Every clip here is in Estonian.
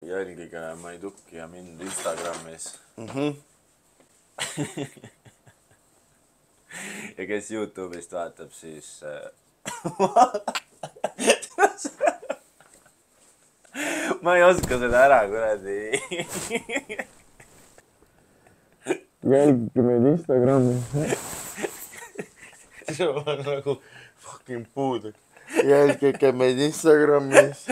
jälgige Maiduki ja mind Instagramis. Ja kes YouTube'ist vaatab, siis ma ei oska seda ära, kuradi. Jälgige meid Instagramis. See on nagu fucking puudu. Jälgige meid Instagramis.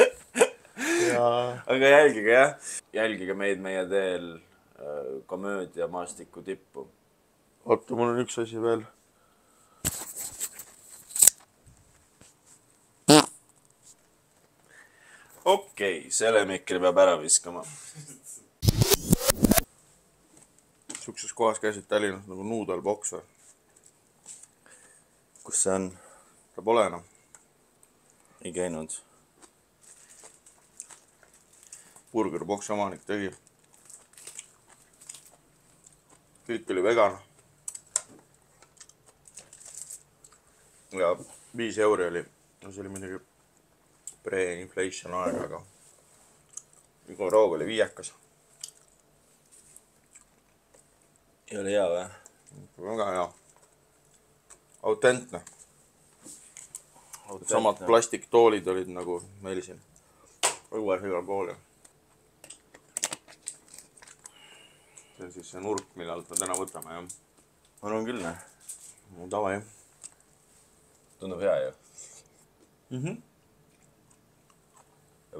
Aga jälgige, jah. Jälgige meid meie teel komöödia maastiku tippu. Oota, mul on üks asi veel. Okei, selle mikri peab ära viskama. Sukses kohas käisid Tallinnas nagu Noodlebox või? Kus see on? Ta pole enam. Ei käinud. Burgerboksi omanik tegi. Kõik oli vegan. Ja 5 euri oli. No see oli midagi pre-inflation aega, aga iga roog oli 5. Ei ole hea või? Väga hea. Autentne. Samad plastiktoolid olid nagu meil siin. Õues igal pool. See on siis see nurk, mille alt me täna võtame, jah. Ma arvan küll, ne? Tava, jah. Tundub hea ju. Ja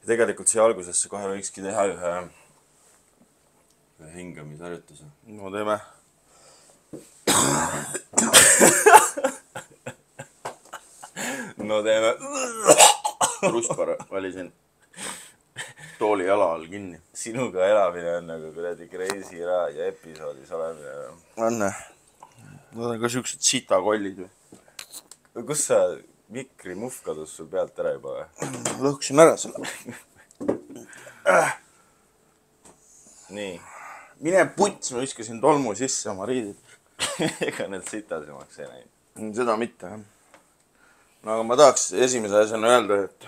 tegelikult siia algusesse kohe võikski teha ühe hingamisharjutuse. No teeme. No teeme. Ruspar valisin tooli jala all kinni. Sinuga elamine on nagu kuradi Crazy Raadio episoodis olemine. Anne. Nad on ka siuksed sitakollid või? Kus sa mikri muhv kadus sul pealt ära juba või? Lõhkusin ära selle. Nii. Mine puts, ma viskasin tolmu sisse oma riidid. Ega need sitasemaks ei näinud. Seda mitte, jah. No aga ma tahaks esimese asjana öelda, et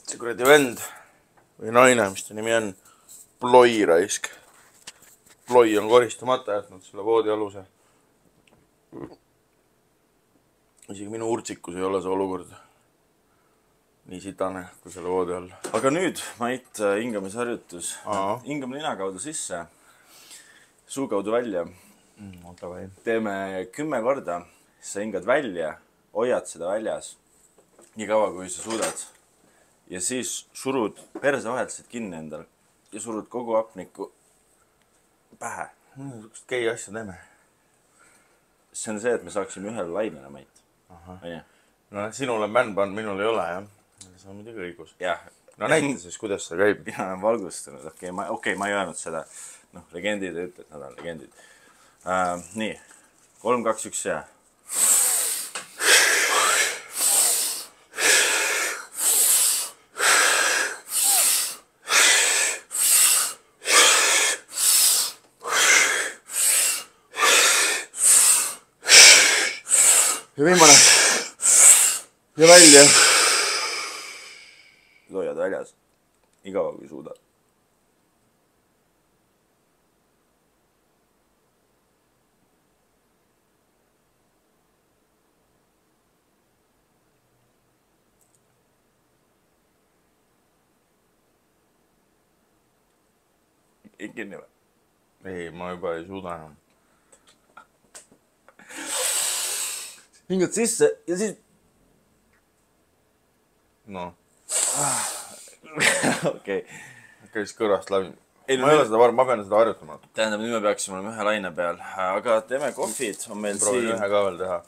see kuradi vend või naine, mis ta nimi on, Ploi raisk. Ploi on koristamata jätnud selle voodialuse. Isegi minu urtsikus ei ole see olukord nii sitane kui selle voodi all. Aga nüüd, Mait, hingamisharjutus. Hingame nina kaudu sisse, suu kaudu välja. Teeme 10 korda. Sa hingad välja, hoiad seda väljas nii kaua, kui sa suudad. Ja siis surud persevahelised kinni endal ja surud kogu hapniku pähe. Sukust gei asja teeme. See on see, et me saaksime ühele lainele, Mait. No sinul on bändband, minul ei ole, jah. See on midagi õigus. Jah. No näita siis, kuidas see käib. Mina olen valgustunud. Okei, ma ei öelnud seda. Noh, legendid ei ütle, et nad on legendid. Nii. 3, 2, 1 ja. Ja viimane. Ja välja. Hoiad väljas. Nii kaua, kui suudad. Ei kinni või? Ei, ma juba ei suuda enam. Hingad sisse ja siis... No. Okei. Käis kõrvast läbi. Ei, ma ei ole seda ma pean seda harjutama. Tähendab, nüüd me peaksime olema ühe laine peal. Aga teeme kohvid. On meil Proovin siin... ühe ka veel teha.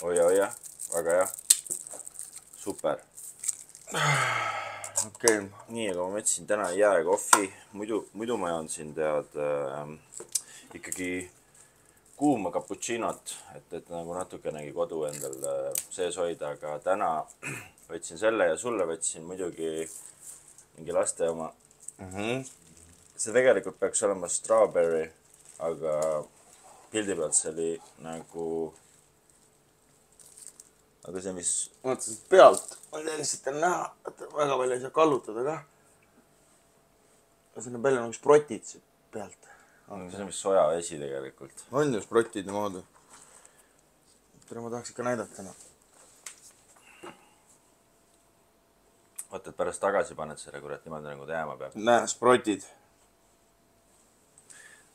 Oja. Väga hea. Super. Okei. Nii, aga ma mõtlesin täna jääkohvi. Muidu ma joon siin tead ikkagi kuuma cappuccinot, et nagu natukenegi kodu endal sees hoida, aga täna võtsin selle ja sulle võtsin muidugi mingi laste oma. See tegelikult peaks olema strawberry aga pildi pealt see oli nagu aga see, mis mõtlesin pealt, ma ei tea, kas siit on näha, väga palju ei saa kallutada ka. See on palju nagu sprotid siit pealt. see on mis sojavesi tegelikult. On ju sprotid niimoodi. Tere, ma tahaks ikka näidata. Vaata, et pärast tagasi paned selle, kurat, niimoodi nagu ta jääma peab. Näe, sprotid.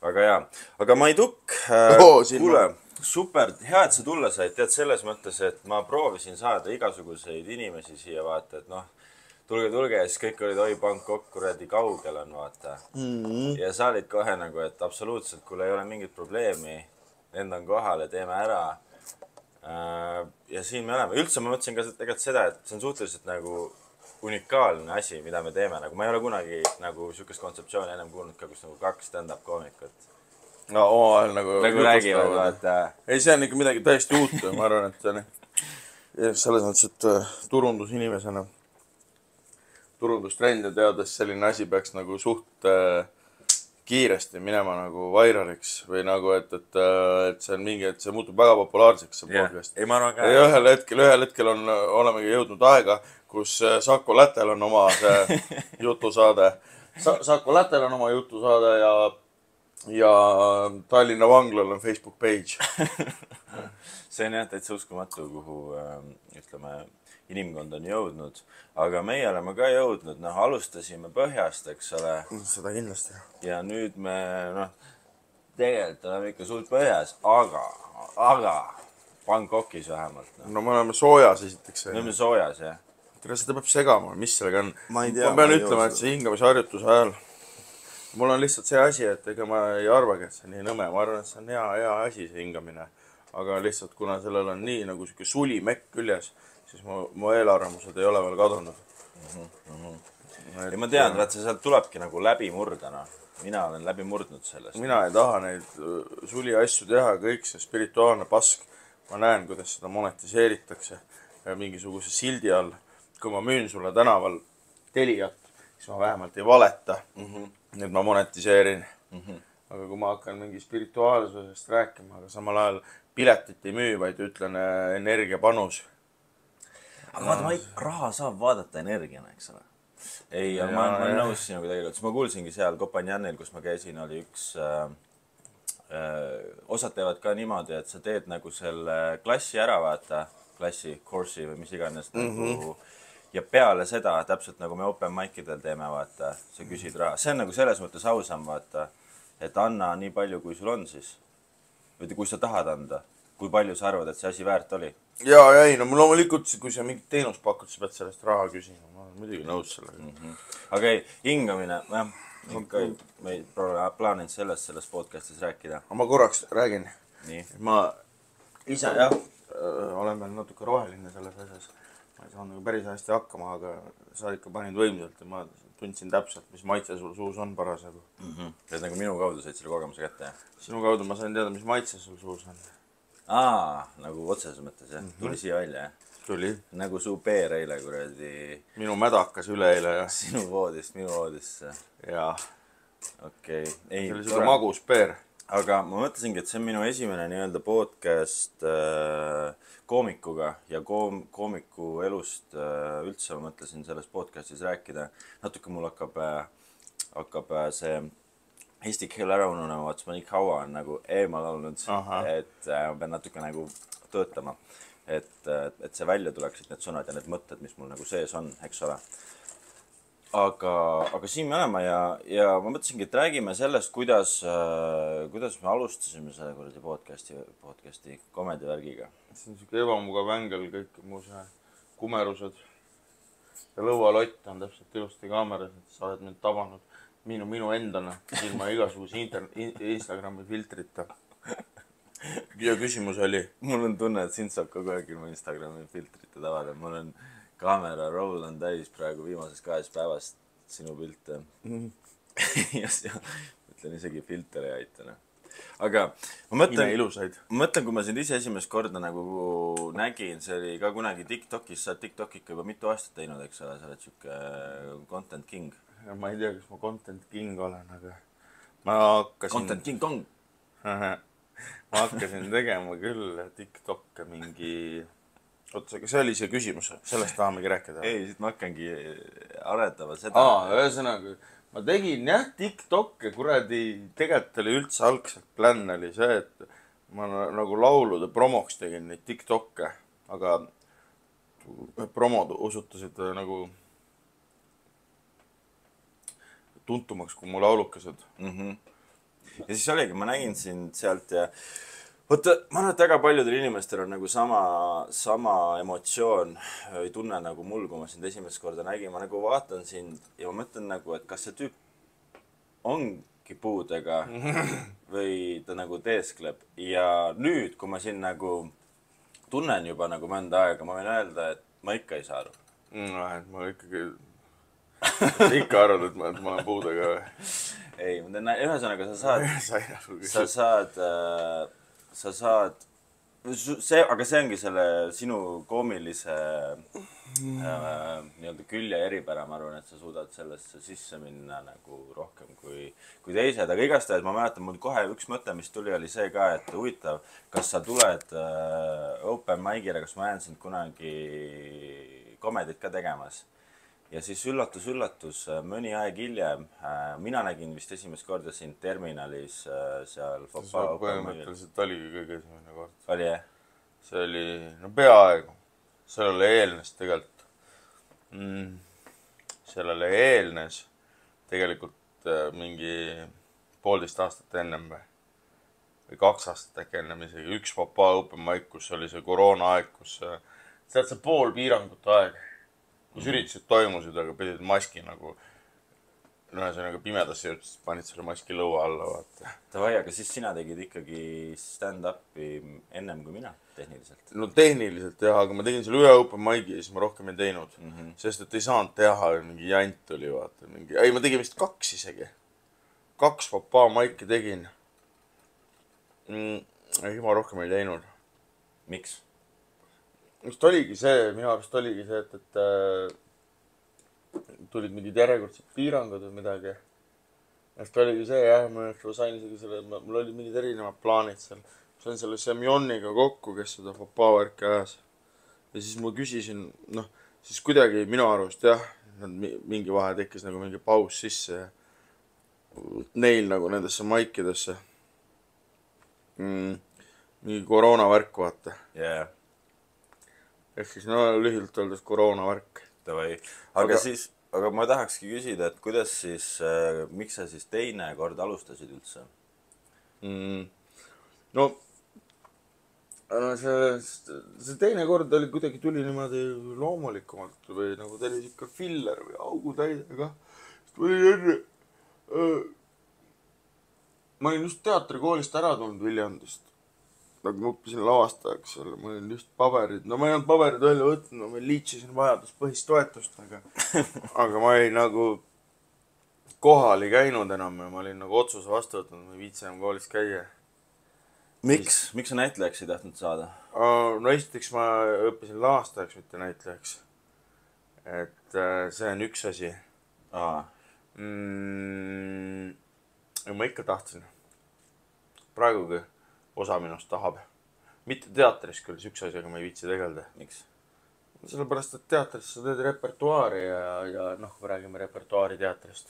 Väga hea. Aga Maiduk, kuule, super, hea, et sa tulla said. Tead, selles mõttes, et ma proovisin saada igasuguseid inimesi siia, vaata, et noh, tulge, ja siis kõik olid, oi, Bangkok, kuradi kaugel on, vaata. Ja sa olid kohe nagu, et absoluutselt, kuule, ei ole mingit probleemi. Lendan kohale, teeme ära. Ja siin me oleme. Üldse ma mõtlesin ka tegelikult seda, et see on suhteliselt nagu unikaalne asi, mida me teeme. Nagu ma ei ole kunagi nagu sükest kontseptsiooni ennem kuulnud ka, kus nagu 2 stand-up koomikut. No, omavahel nagu räägivad, vaata. Ei, see on ikka midagi täiesti uut. Ma arvan, et see on selles mõttes, et turundusinimesena, turundustrende teades selline asi peaks nagu suht kiiresti minema nagu vairaliks või nagu, et see on mingi, et see muutub väga populaarseks, see podcast. Ei, ma arvan ka. Ja ühel hetkel olemegi jõudnud aega, kus Saku Lätel on oma see jutusaade. Saku Lätel on oma jutusaade ja Tallinna Vanglal on Facebook page. See on jah täitsa uskumatu, kuhu, ütleme, inimkond on jõudnud, aga meie oleme ka jõudnud, noh, alustasime põhjast, eks ole. Seda kindlasti. Ja nüüd me, noh, tegelikult oleme ikka suht põhjas, aga Bangkokis vähemalt. No me oleme soojas esiteks. Me oleme soojas, jah. Tere, seda peab segama, mis sellega on. Ma ei tea. Ma pean ütlema, et see hingamisharjutuse ajal, mul on lihtsalt see asi, et ega ma ei arvagi, et see on nii nõme. Ma arvan, et see on hea asi, see hingamine. Aga lihtsalt, kuna sellel on nii nagu siuke sulimekk küljes, siis mu eelarvamused ei ole veel kadunud. Ja ma tean, et sealt tulebki nagu läbi murdana. Mina olen läbi murdnud sellest. Mina ei taha neid suli asju teha, kõik see spirituaalne pask. Ma näen, kuidas seda monetiseeritakse mingisuguse sildi all. Kui ma müün sulle tänaval Teliat, siis ma vähemalt ei valeta, et ma monetiseerin. Aga kui ma hakkan mingi spirituaalsusest rääkima, aga samal ajal piletit ei müü, vaid ütlen energiapanus. Aga vaata, raha saab vaadata energiana, eks ole. Ei, aga ma olen nõus sinuga tegelikult. Ma kuulsingi seal Kopanjanil, kus ma käisin, oli üks osad teevad ka niimoodi, et sa teed nagu selle klassi ära, vaata, klassi, course'i või mis iganes nagu. Ja peale seda, täpselt nagu me open mic'idel teeme, vaata, sa küsid raha. See on nagu selles mõttes ausam, vaata, et anna nii palju, kui sul on siis. Või kui sa tahad anda, kui palju sa arvad, et see asi väärt oli? Jaa, ei, no loomulikult, kui sa mingit teenust pakud, sa pead sellest raha küsima. Ma olen muidugi nõus sellega. Aga ei, hingamine, ma ei plaaninud sellest podcastis rääkida. Ma korraks räägin. Nii. Ma ise jah, olen veel natuke roheline selles asjas. Ma ei saanud nagu päris hästi hakkama, aga sa ikka panid võimsalt ja ma tundsin täpselt, mis maitse sul suus on parasjagu. Et nagu minu kaudu said selle kogemuse kätte, jah? Sinu kaudu ma sain teada, mis maitse sul suus on. Nagu otseses mõttes, jah? Tuli siia välja, jah? Tuli. Nagu su peer eile, kuradi. Minu mädakas üle eile, jah. Sinu voodist, minu voodisse. Jaa. Okei. See oli seda magus peer. Aga ma mõtlesingi, et see on minu esimene nii-öelda podcast koomikuga ja koomiku elust üldse ma mõtlesin selles podcastis rääkida. Natuke mul hakkab see eesti keel ära ununema, vaat ma nii kaua on nagu eemal olnud, et ma pean natuke nagu töötama, et see välja tuleksid need sõnad ja need mõtted, mis mul nagu sees on, eks ole. Aga siin me oleme ja ma mõtlesingi, et räägime sellest, kuidas me alustasime selle kuradi podcasti komediavärgiga. See on siuke ebamugav ängel, kõik mu see kumerused ja lõualott on täpselt ilusti kaameras, et sa oled mind tabanud minu endana ilma igasuguse Instagrami filtrita. Ja küsimus oli? Mul on tunne, et sind saab kogu aeg ilma Instagrami filtrita tabada. Mul on kaamera roll on täis praegu viimasest 2 päevast sinu pilte. Mõtlen isegi filter ei aita. Aga ma mõtlen, kui ma sind ise esimest korda nagu nägin, see oli ka kunagi TikTokis, sa oled TikTok ikka juba mitu aastat teinud, eks ole, sa oled siuke content king. Ma ei tea, kas ma content king olen, aga ma hakkasin... Content king kong! ma hakkasin tegema küll TikTok'e mingi... Oota, see oli see küsimus, sellest tahamegi rääkida. Ei, siit ma hakkangi aretama seda. Ühesõnaga, ma tegin jah TikTok'e, kuradi, tegelikult oli üldse algselt plänn oli see, et ma nagu laulude promoks tegin neid TikTok'e, aga promod osutusid nagu tuntumaks kui mu laulukesed. Ja siis oligi, ma nägin sind sealt ja võtta, ma arvan, et väga paljudel inimestel on nagu sama emotsioon või tunne nagu mul, kui ma sind esimest korda nägin. Ma nagu vaatan sind ja ma mõtlen nagu, et kas see tüüp ongi puudega või ta nagu teeskleb. Ja nüüd, kui ma siin nagu tunnen juba nagu mõnda aega, ma võin öelda, et ma ikka ei saa aru. Et ma ikkagi... ikka arvad, et ma olen puudega või? Ei, ühesõnaga sa saad, aga see ongi selle sinu koomilise nii-öelda külje eripära, ma arvan, et sa suudad sellesse sisse minna nagu rohkem kui teised, aga igastahes ma mäletan, mul kohe üks mõte, mis tuli, oli see ka, et huvitav, kas sa tuled open mic'ile, kas ma näen sind kunagi komedit ka tegemas. Ja siis üllatus, mõni aeg hiljem, mina nägin vist esimest korda sind terminalis seal Foppa põhimõtteliselt oligi kõige esimene kord. Oli jah? See oli, no peaaegu. Sellele eelnes tegelikult mingi 1,5 aastat ennem või 2 aastat äkki ennem isegi üks Foppa open mic, kus oli see koroona aeg, kus sealt see pool piirangut aeg. Kus üritused toimusid, aga pidid maski nagu ühesõnaga pimedasse jõudsid, panid selle maski lõua alla, vaata. Tavai, aga siis sina tegid ikkagi stand-upi ennem kui mina, tehniliselt. No tehniliselt jah, aga ma tegin selle ühe open mic'i ja siis ma rohkem ei teinud. Sest et ei saanud teha, mingi jant oli, vaata. Ei, ma tegin vist 2 isegi. 2 Foppa mic'i tegin. Ei, ma rohkem ei teinud. Miks? Minu arust oligi see, et tulid mingid järjekordsed piirangud või midagi. Sest oligi see, jah, ma sain isegi selle, mul olid mingid erinevad plaanid seal. Sain selle Semjoniga kokku, kes seda Foppa värki ajas. Ja siis ma küsisin, siis kuidagi minu arust, jah, mingi vahe tekkis nagu mingi paus sisse ja neil nagu nendesse maikidesse. Mingi koroona värk, vaata. Jaa. Ehk siis, lühidalt öeldes koroona värk. Aga ma tahakski küsida, et kuidas siis, miks sa siis teine kord alustasid üldse? See teine kord oli kuidagi tuli niimoodi loomulikumalt või nagu ta oli ikka filler või augutäidega. Ma olin just teatrikoolist ära tulnud Viljandist. Nagu ma õppisin lavastajaks seal, ma olin just paberid. No ma ei olnud paberid välja võtnud, ma liitsisin vajaduspõhist toetust, aga ma ei nagu kohal ei käinud enam ja ma olin nagu otsuse vastu võtnud, ma ei viitsi enam koolis käia. Miks sa näitlejaks ei tahtnud saada? No esiteks ma õppisin lavastajaks, mitte näitlejaks. Et see on üks asi. Ma ikka tahtsin. Praegugi osa minust tahab. Mitte teatris küll, üks asi, aga ma ei viitsi tegelda. Miks? Sellepärast, et teatris sa teed repertuaari ja kui räägime repertuaari teatrist,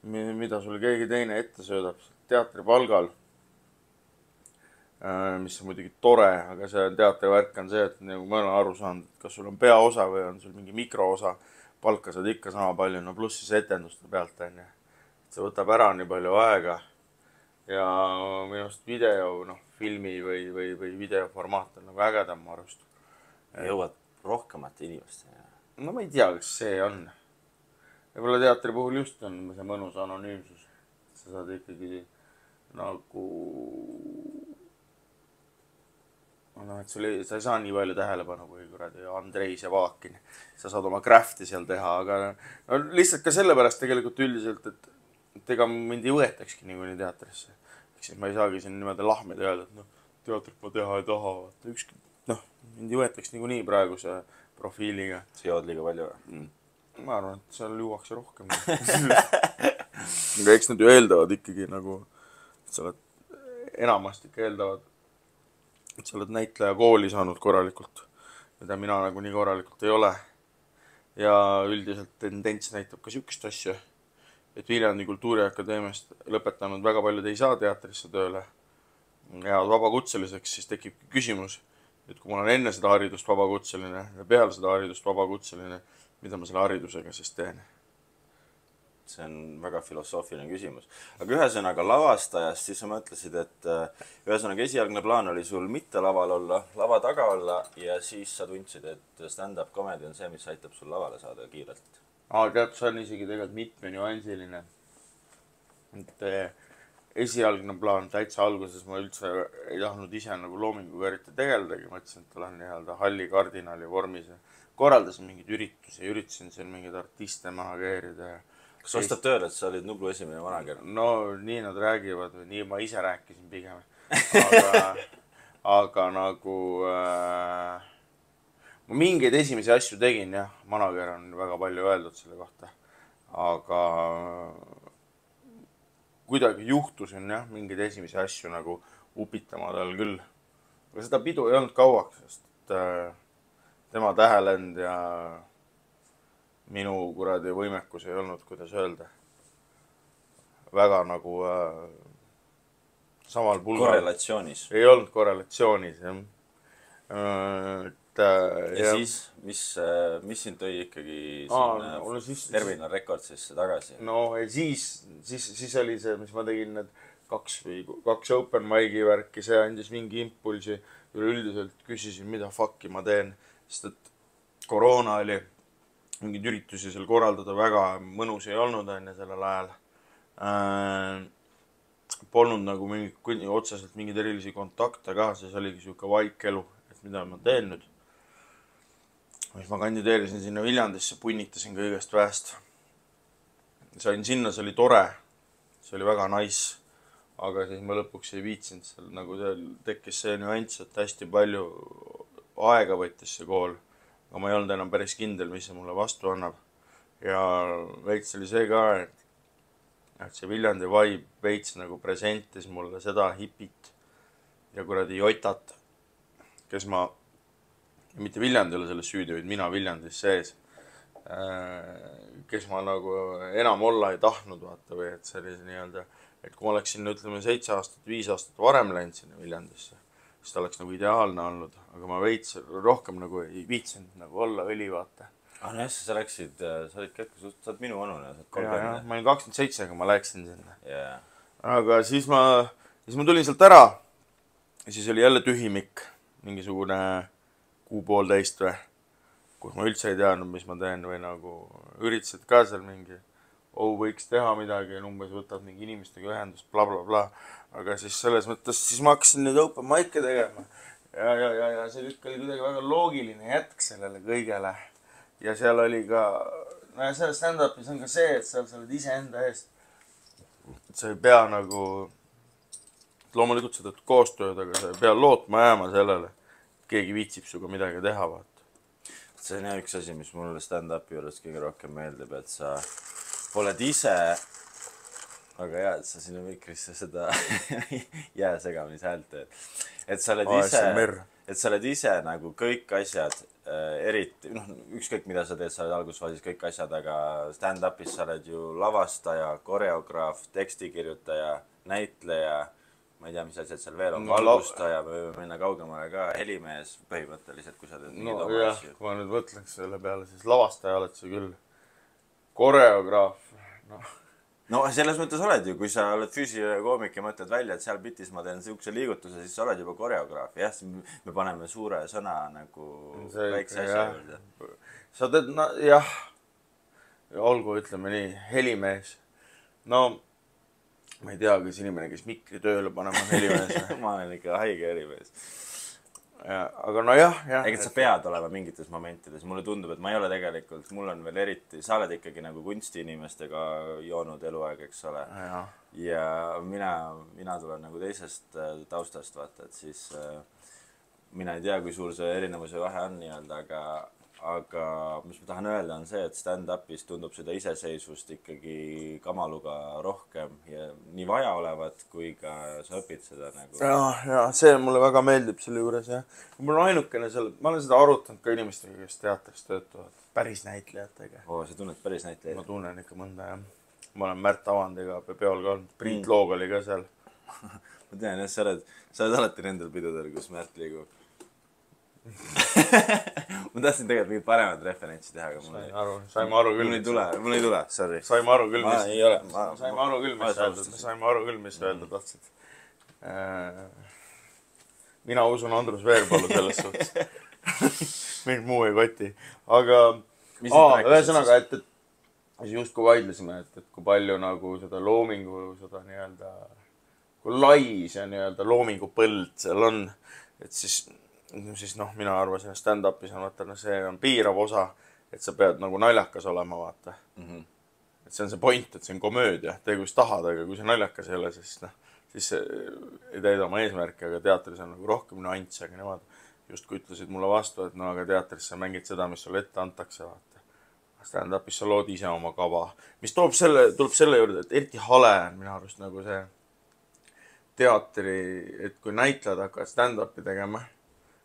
mida sul keegi teine ette söödab teatri palgal, mis on muidugi tore, aga see teatrivärk on see, et nagu ma olen aru saanud, et kas sul on peaosa või on sul mingi mikroosa, palka saad ikka sama palju, pluss siis etenduste pealt on. See võtab ära nii palju aega ja minust video, filmi või videoformaat on nagu ägedam, ma arvust. Jõuad rohkemate inimesteni. No ma ei tea, kas see on. Võib-olla teatri puhul just on see mõnus anonüümsus. Sa saad ikkagi nagu... sa ei saa nii palju tähelepanu kui kuradi Andrei Sevakin. Sa saad oma crafti seal teha, aga lihtsalt ka sellepärast tegelikult üldiselt, et ega mind ei võetakski niikuinii teatrisse. Siis ma ei saagi siin niimoodi lahmida öelda, et teatrit ma teha ei taha. Mind ei võetaks niikuinii praeguse profiiliga. Sa jood liiga palju või? Ma arvan, et seal juuakse rohkem. Aga eks nad ju eeldavad ikkagi nagu, et sa oled enamasti eeldavad, et sa oled näitleja kooli saanud korralikult, mida mina nagu nii korralikult ei ole. Ja üldiselt tendents näitab ka sihukest asja, et Viljandi Kultuuriakadeemiast lõpetanud väga paljud ei saa teatrisse tööle ja vabakutseliseks, siis tekib küsimus, et kui mul on enne seda haridust vabakutseline ja peale seda haridust vabakutseline, mida ma selle haridusega siis teen? See on väga filosoofiline küsimus. Aga ühesõnaga lavastajast, siis sa mõtlesid, et ühesõnaga esialgne plaan oli sul mitte laval olla, lava taga olla ja siis sa tundsid, et stand-up comedy on see, mis aitab sul lavale saada kiirelt. Tead, see on isegi tegelikult mitme nüansiline. Et esialgne plaan täitsa alguses ma üldse ei tahtnud ise nagu loominguga eriti tegeldagi. Mõtlesin, et olen nii-öelda halli kardinali vormis ja korraldasin mingeid üritusi ja üritasin seal mingeid artiste maha keerida ja kas ostad tööle, et sa olid Nublu esimene vanager? No nii nad räägivad või nii ma ise rääkisin pigem. Aga nagu ma mingeid esimesi asju tegin, jah. Manager on väga palju öeldud selle kohta. Aga kuidagi juhtusin, jah, mingeid esimesi asju nagu upitama tal küll. Aga seda pidu ei olnud kauaks, sest tema tähelend ja minu kuradi võimekus ei olnud, kuidas öelda, väga nagu samal pulgal. Korrelatsioonis. Ei olnud korrelatsioonis, jah. Ja siis, mis sind tõi ikkagi sinna Terminal Recordsisse tagasi? No ja siis oli see, mis ma tegin need kaks open mic'i värki, see andis mingi impulsi. Üleüldiselt küsisin, mida fuck'i ma teen, sest et koroona oli. Mingid üritusi seal korraldada väga mõnus ei olnud enne sellel ajal. Polnud nagu otseselt mingeid erilisi kontakte ka, siis oligi sihuke vaikelu, et mida ma teen nüüd. Siis ma kandideerisin sinna Viljandisse, punnitasin kõigest väest. Sain sinna, see oli tore, see oli väga nice, aga siis ma lõpuks ei viitsinud seal, nagu tekkis see nüanss, et hästi palju aega võttis see kool. Aga ma ei olnud enam päris kindel, mis see mulle vastu annab. Ja veits oli see ka, et see Viljandi vibe veits nagu presentis mulle seda hipit ja kuradi jotat, kes ma, mitte Viljandi ole selles süüdi, vaid mina Viljandis sees, kes ma nagu enam olla ei tahtnud, vaata, või et see oli nii-öelda, et kui ma oleks sinna, ütleme, 7 aastat, 5 aastat varem läinud sinna Viljandisse, siis ta oleks nagu ideaalne olnud, aga ma veits rohkem nagu ei viitsinud nagu olla õli, vaata. No jah, sa läksid, sa oled minu vanune, sa oled 30. Ja, ma olin 27, aga ma läksin sinna. Yeah. Aga siis ma tulin sealt ära ja siis oli jälle tühimik, mingisugune 6,5 või, kus ma üldse ei teadnud, mis ma teen või nagu üritasid ka seal mingi, võiks teha midagi ja umbes võtad mingi inimestega ühendust, bla. Aga siis selles mõttes, siis ma hakkasin nüüd open mic'e tegema ja see kõik oli kuidagi väga loogiline jätk sellele kõigele. Ja seal oli ka, no ja selles stand-upis on ka see, et seal sa oled ise enda eest. Et sa ei pea nagu, loomulikult sa teed koostööd, aga sa ei pea lootma jääma sellele, et keegi viitsib suga midagi teha, vaata. See on üks asi, mis mulle stand-upi juures kõige rohkem meeldib, et sa oled ise, aga hea, et sa sinna mikrisse seda jääsegamise häält teed. Et sa oled ise nagu kõik asjad, eriti, ükskõik mida sa teed, sa oled algusfaasis kõik asjad, aga stand-upis sa oled ju lavastaja, koreograaf, tekstikirjutaja, näitleja, ma ei tea, mis asjad seal veel on, valgustaja, me võime minna kaugemale ka, helimees põhimõtteliselt, kui sa teed mingid oma asju. Kui ma nüüd mõtleks selle peale, siis lavastaja oled sa küll, koreograaf, No selles mõttes oled ju, kui sa oled füüsiline koomik ja mõtled välja, et seal bitis ma teen sihukese liigutuse, siis sa oled juba koreograaf. Jah, me paneme suure sõna nagu väikse asja juurde. Sa teed, jah, olgu, ütleme nii, helimees. No, ma ei tea, kas inimene, kes mikri tööle panema helimees. Ma olen ikka haige helimees. Aga no jah. Ega sa pead olema mingites momentides. Mulle tundub, et ma ei ole tegelikult, mul on veel eriti, sa oled ikkagi nagu kunstiinimestega joonud eluaeg, eks ole. Ja mina tulen nagu teisest taustast, vaata, et siis mina ei tea, kui suur see erinevuse vahe on nii-öelda, aga mis ma tahan öelda on see, et stand-upis tundub seda iseseisvust ikkagi kamaluga rohkem ja nii vaja olevat, kui ka sa õpid seda nagu. Ja see mulle väga meeldib selle juures, jah. Mul on ainukene seal, ma olen seda arutanud ka inimestega, kes teatris töötavad, päris näitlejatega. Sa tunned päris näitlejaid? Ma tunnen ikka mõnda, jah. Ma olen Märt Avandiga peol ka olnud, Priit Loog oli ka seal. Ma tean, jah, sa oled alati nendel pidudel, kus Märt liigub. Ma tahtsin tegelikult mingit paremat referentsi teha, aga saime aru küll. Mul ei tule, sorry. Saime aru küll, mis öelda tahtsid. Mina usun Andrus Veerpalu selles suhtes. Mind muu ei koti. Aga ühesõnaga, et just kui vaidlesime, et kui palju nagu seda loomingu, seda nii-öelda, kui lai see nii-öelda loomingu põld seal on, et siis noh, mina arvasin, et stand-upis on, vaata, see on piirav osa, et sa pead nagu naljakas olema, vaata. Et see on see point, et see on komöödia, tee kus tahad, aga kui see naljakas ei ole, siis ei täida oma eesmärki, aga teatris on nagu rohkem nüansse, aga nemad just kui ütlesid mulle vastu, et no aga teatris sa mängid seda, mis sulle ette antakse, vaata. Stand-upis sa lood ise oma kava, mis tuleb selle juurde, et eriti hale on minu arust nagu see teatri, et kui näitlejad hakkavad stand-upi tegema,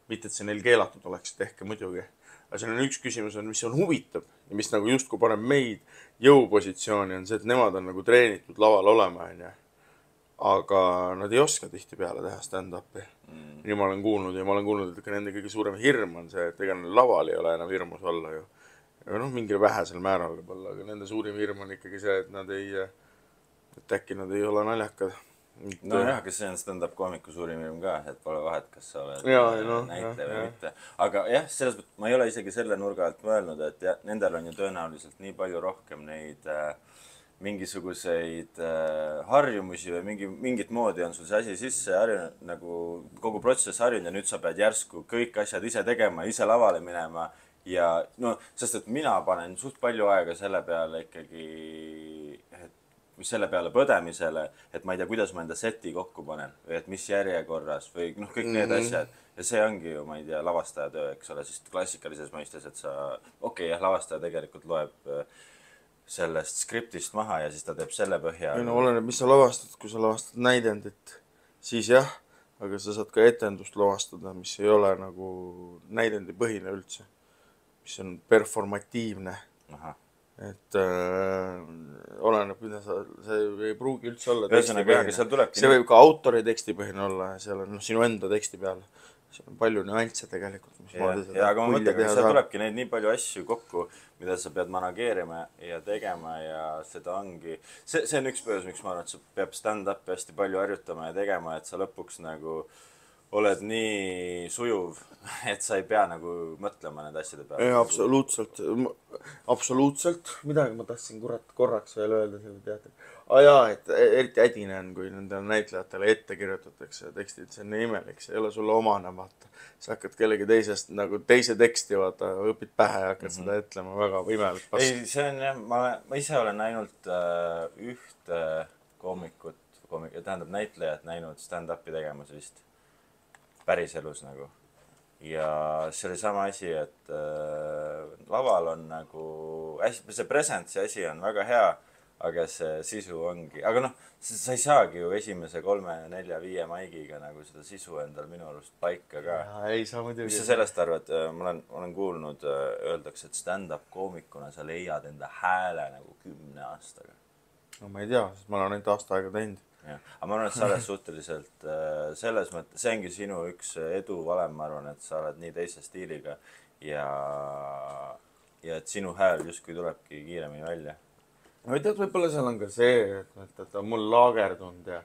mitte, et see neil keelatud oleks, tehke muidugi. Aga siin on üks küsimus, mis on huvitav ja mis nagu justkui paneb meid jõupositsiooni, on see, et nemad on nagu treenitud laval olema, aga nad ei oska tihtipeale teha stand-upi. Nii ma olen kuulnud ja ma olen kuulnud, et ka nende kõige suurem hirm on see, et ega laval ei ole enam hirmus olla ju. Ja noh, mingil vähesel määral võib-olla, aga nende suurim hirm on ikkagi see, et äkki nad ei ole naljakad. No jah, kas see on stand-up koomiku suurim hirm ka, et pole vahet, kas sa oled näitleja või mitte. Aga jah, selles mõttes ma ei ole isegi selle nurga alt mõelnud, et nendel on ju tõenäoliselt nii palju rohkem neid mingisuguseid harjumusi või mingit moodi on sul see asi sisse harjunud, nagu kogu protsess harjunud ja nüüd sa pead järsku kõik asjad ise tegema, ise lavale minema ja no, sest et mina panen suht palju aega selle peale ikkagi, selle peale põdemisele, et ma ei tea, kuidas ma enda seti kokku panen või et mis järjekorras või noh, kõik need asjad. Ja see ongi ju, ma ei tea, lavastaja töö, eks ole, siis klassikalises mõistes, et sa, jah, lavastaja tegelikult loeb sellest skriptist maha ja siis ta teeb selle põhja. No oleneb, mis sa lavastad, kui sa lavastad näidendit, siis jah, aga sa saad ka etendust lavastada, mis ei ole nagu näidendi põhine üldse, mis on performatiivne. Et oleneb, mida see ei pruugi üldse olla tekstipõhine. See võib ka autori tekstipõhine olla ja seal on sinu enda teksti peal. See on palju nüansse tegelikult. Ja aga ma mõtlen, et seal tulebki neid nii palju asju kokku, mida sa pead manageerima ja tegema ja seda ongi. See on üks põhjus, miks ma arvan, et sa peab stand-upi hästi palju harjutama ja tegema, et sa lõpuks nagu oled nii sujuv, et sa ei pea nagu mõtlema nende asjade peale. Absoluutselt. Midagi ma tahtsin korraks veel öelda selle teatri. Et eriti ädine on, kui nendele näitlejatele ette kirjutatakse tekstid, see on nii imelik, see ei ole sulle omane, vaata. Sa hakkad kellegi teisest, nagu teise teksti, vaata, õpid pähe ja hakkad seda ütlema väga imelik. Ei, see on jah, ma ise olen ainult ühte koomikut, tähendab näitlejat näinud stand-upi tegemas vist. Päris elus nagu. Ja see oli sama asi, et laval on nagu, see presence asi on väga hea, aga see sisu ongi, aga noh, sa ei saagi ju esimese 3, 4, 5 maigiga nagu seda sisu endal minu arust paika ka. Ei saa muidugi. Mis sa sellest arvad? Ma olen kuulnud, öeldakse, et stand-up koomikuna sa leiad enda hääle nagu 10 aastaga. No ma ei tea, sest ma olen ainult aasta aega teinud. Aga ma arvan, et sa oled suhteliselt selles mõttes, see ongi sinu üks edu valem, ma arvan, et sa oled nii teise stiiliga ja et sinu hääl justkui tulebki kiiremini välja. No ei tead, võib-olla seal on ka see, et on mul laagerdunud ja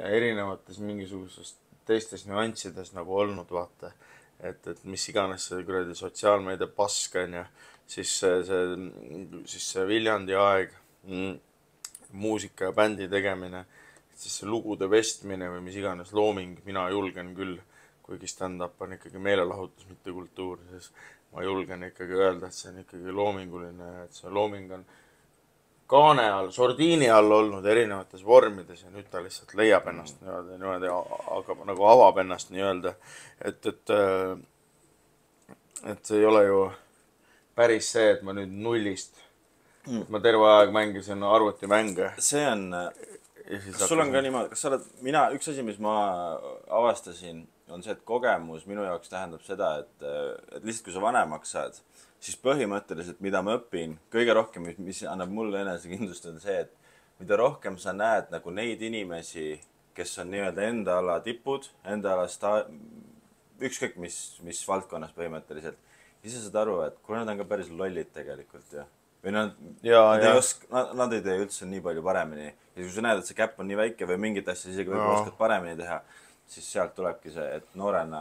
erinevates mingisugusest teistes nüanssides nagu olnud, vaata, et mis iganes see kuradi sotsiaalmeedia pask on ja siis see Viljandi aeg, muusika ja bändi tegemine, siis see lugude vestmine või mis iganes looming, mina julgen küll, kuigi stand-up on ikkagi meelelahutus, mitte kultuur, siis ma julgen ikkagi öelda, et see on ikkagi loominguline, et see looming on kaane all, sordiini all olnud erinevates vormides ja nüüd ta lihtsalt leiab ennast niimoodi, aga nagu avab ennast nii-öelda, et see ei ole ju päris see, et ma nüüd nullist, ma terve aeg mängisin arvutimänge. See on, kas sul on ka niimoodi, kas sa oled, üks asi, mis ma avastasin, on see, et kogemus minu jaoks tähendab seda, et lihtsalt kui sa vanemaks saad, siis põhimõtteliselt, mida ma õpin, kõige rohkem, mis annab mulle enesekindlust, on see, et mida rohkem sa näed nagu neid inimesi, kes on nii-öelda enda ala tipud, enda alast, ükskõik mis valdkonnas põhimõtteliselt, siis sa saad aru, et kui nad on ka päris lollid tegelikult ja või nad ei tee üldse nii palju paremini. Ja kui sa näed, et see käpp on nii väike või mingit asja isegi võib-olla oskad paremini teha, siis sealt tulebki see, et noorena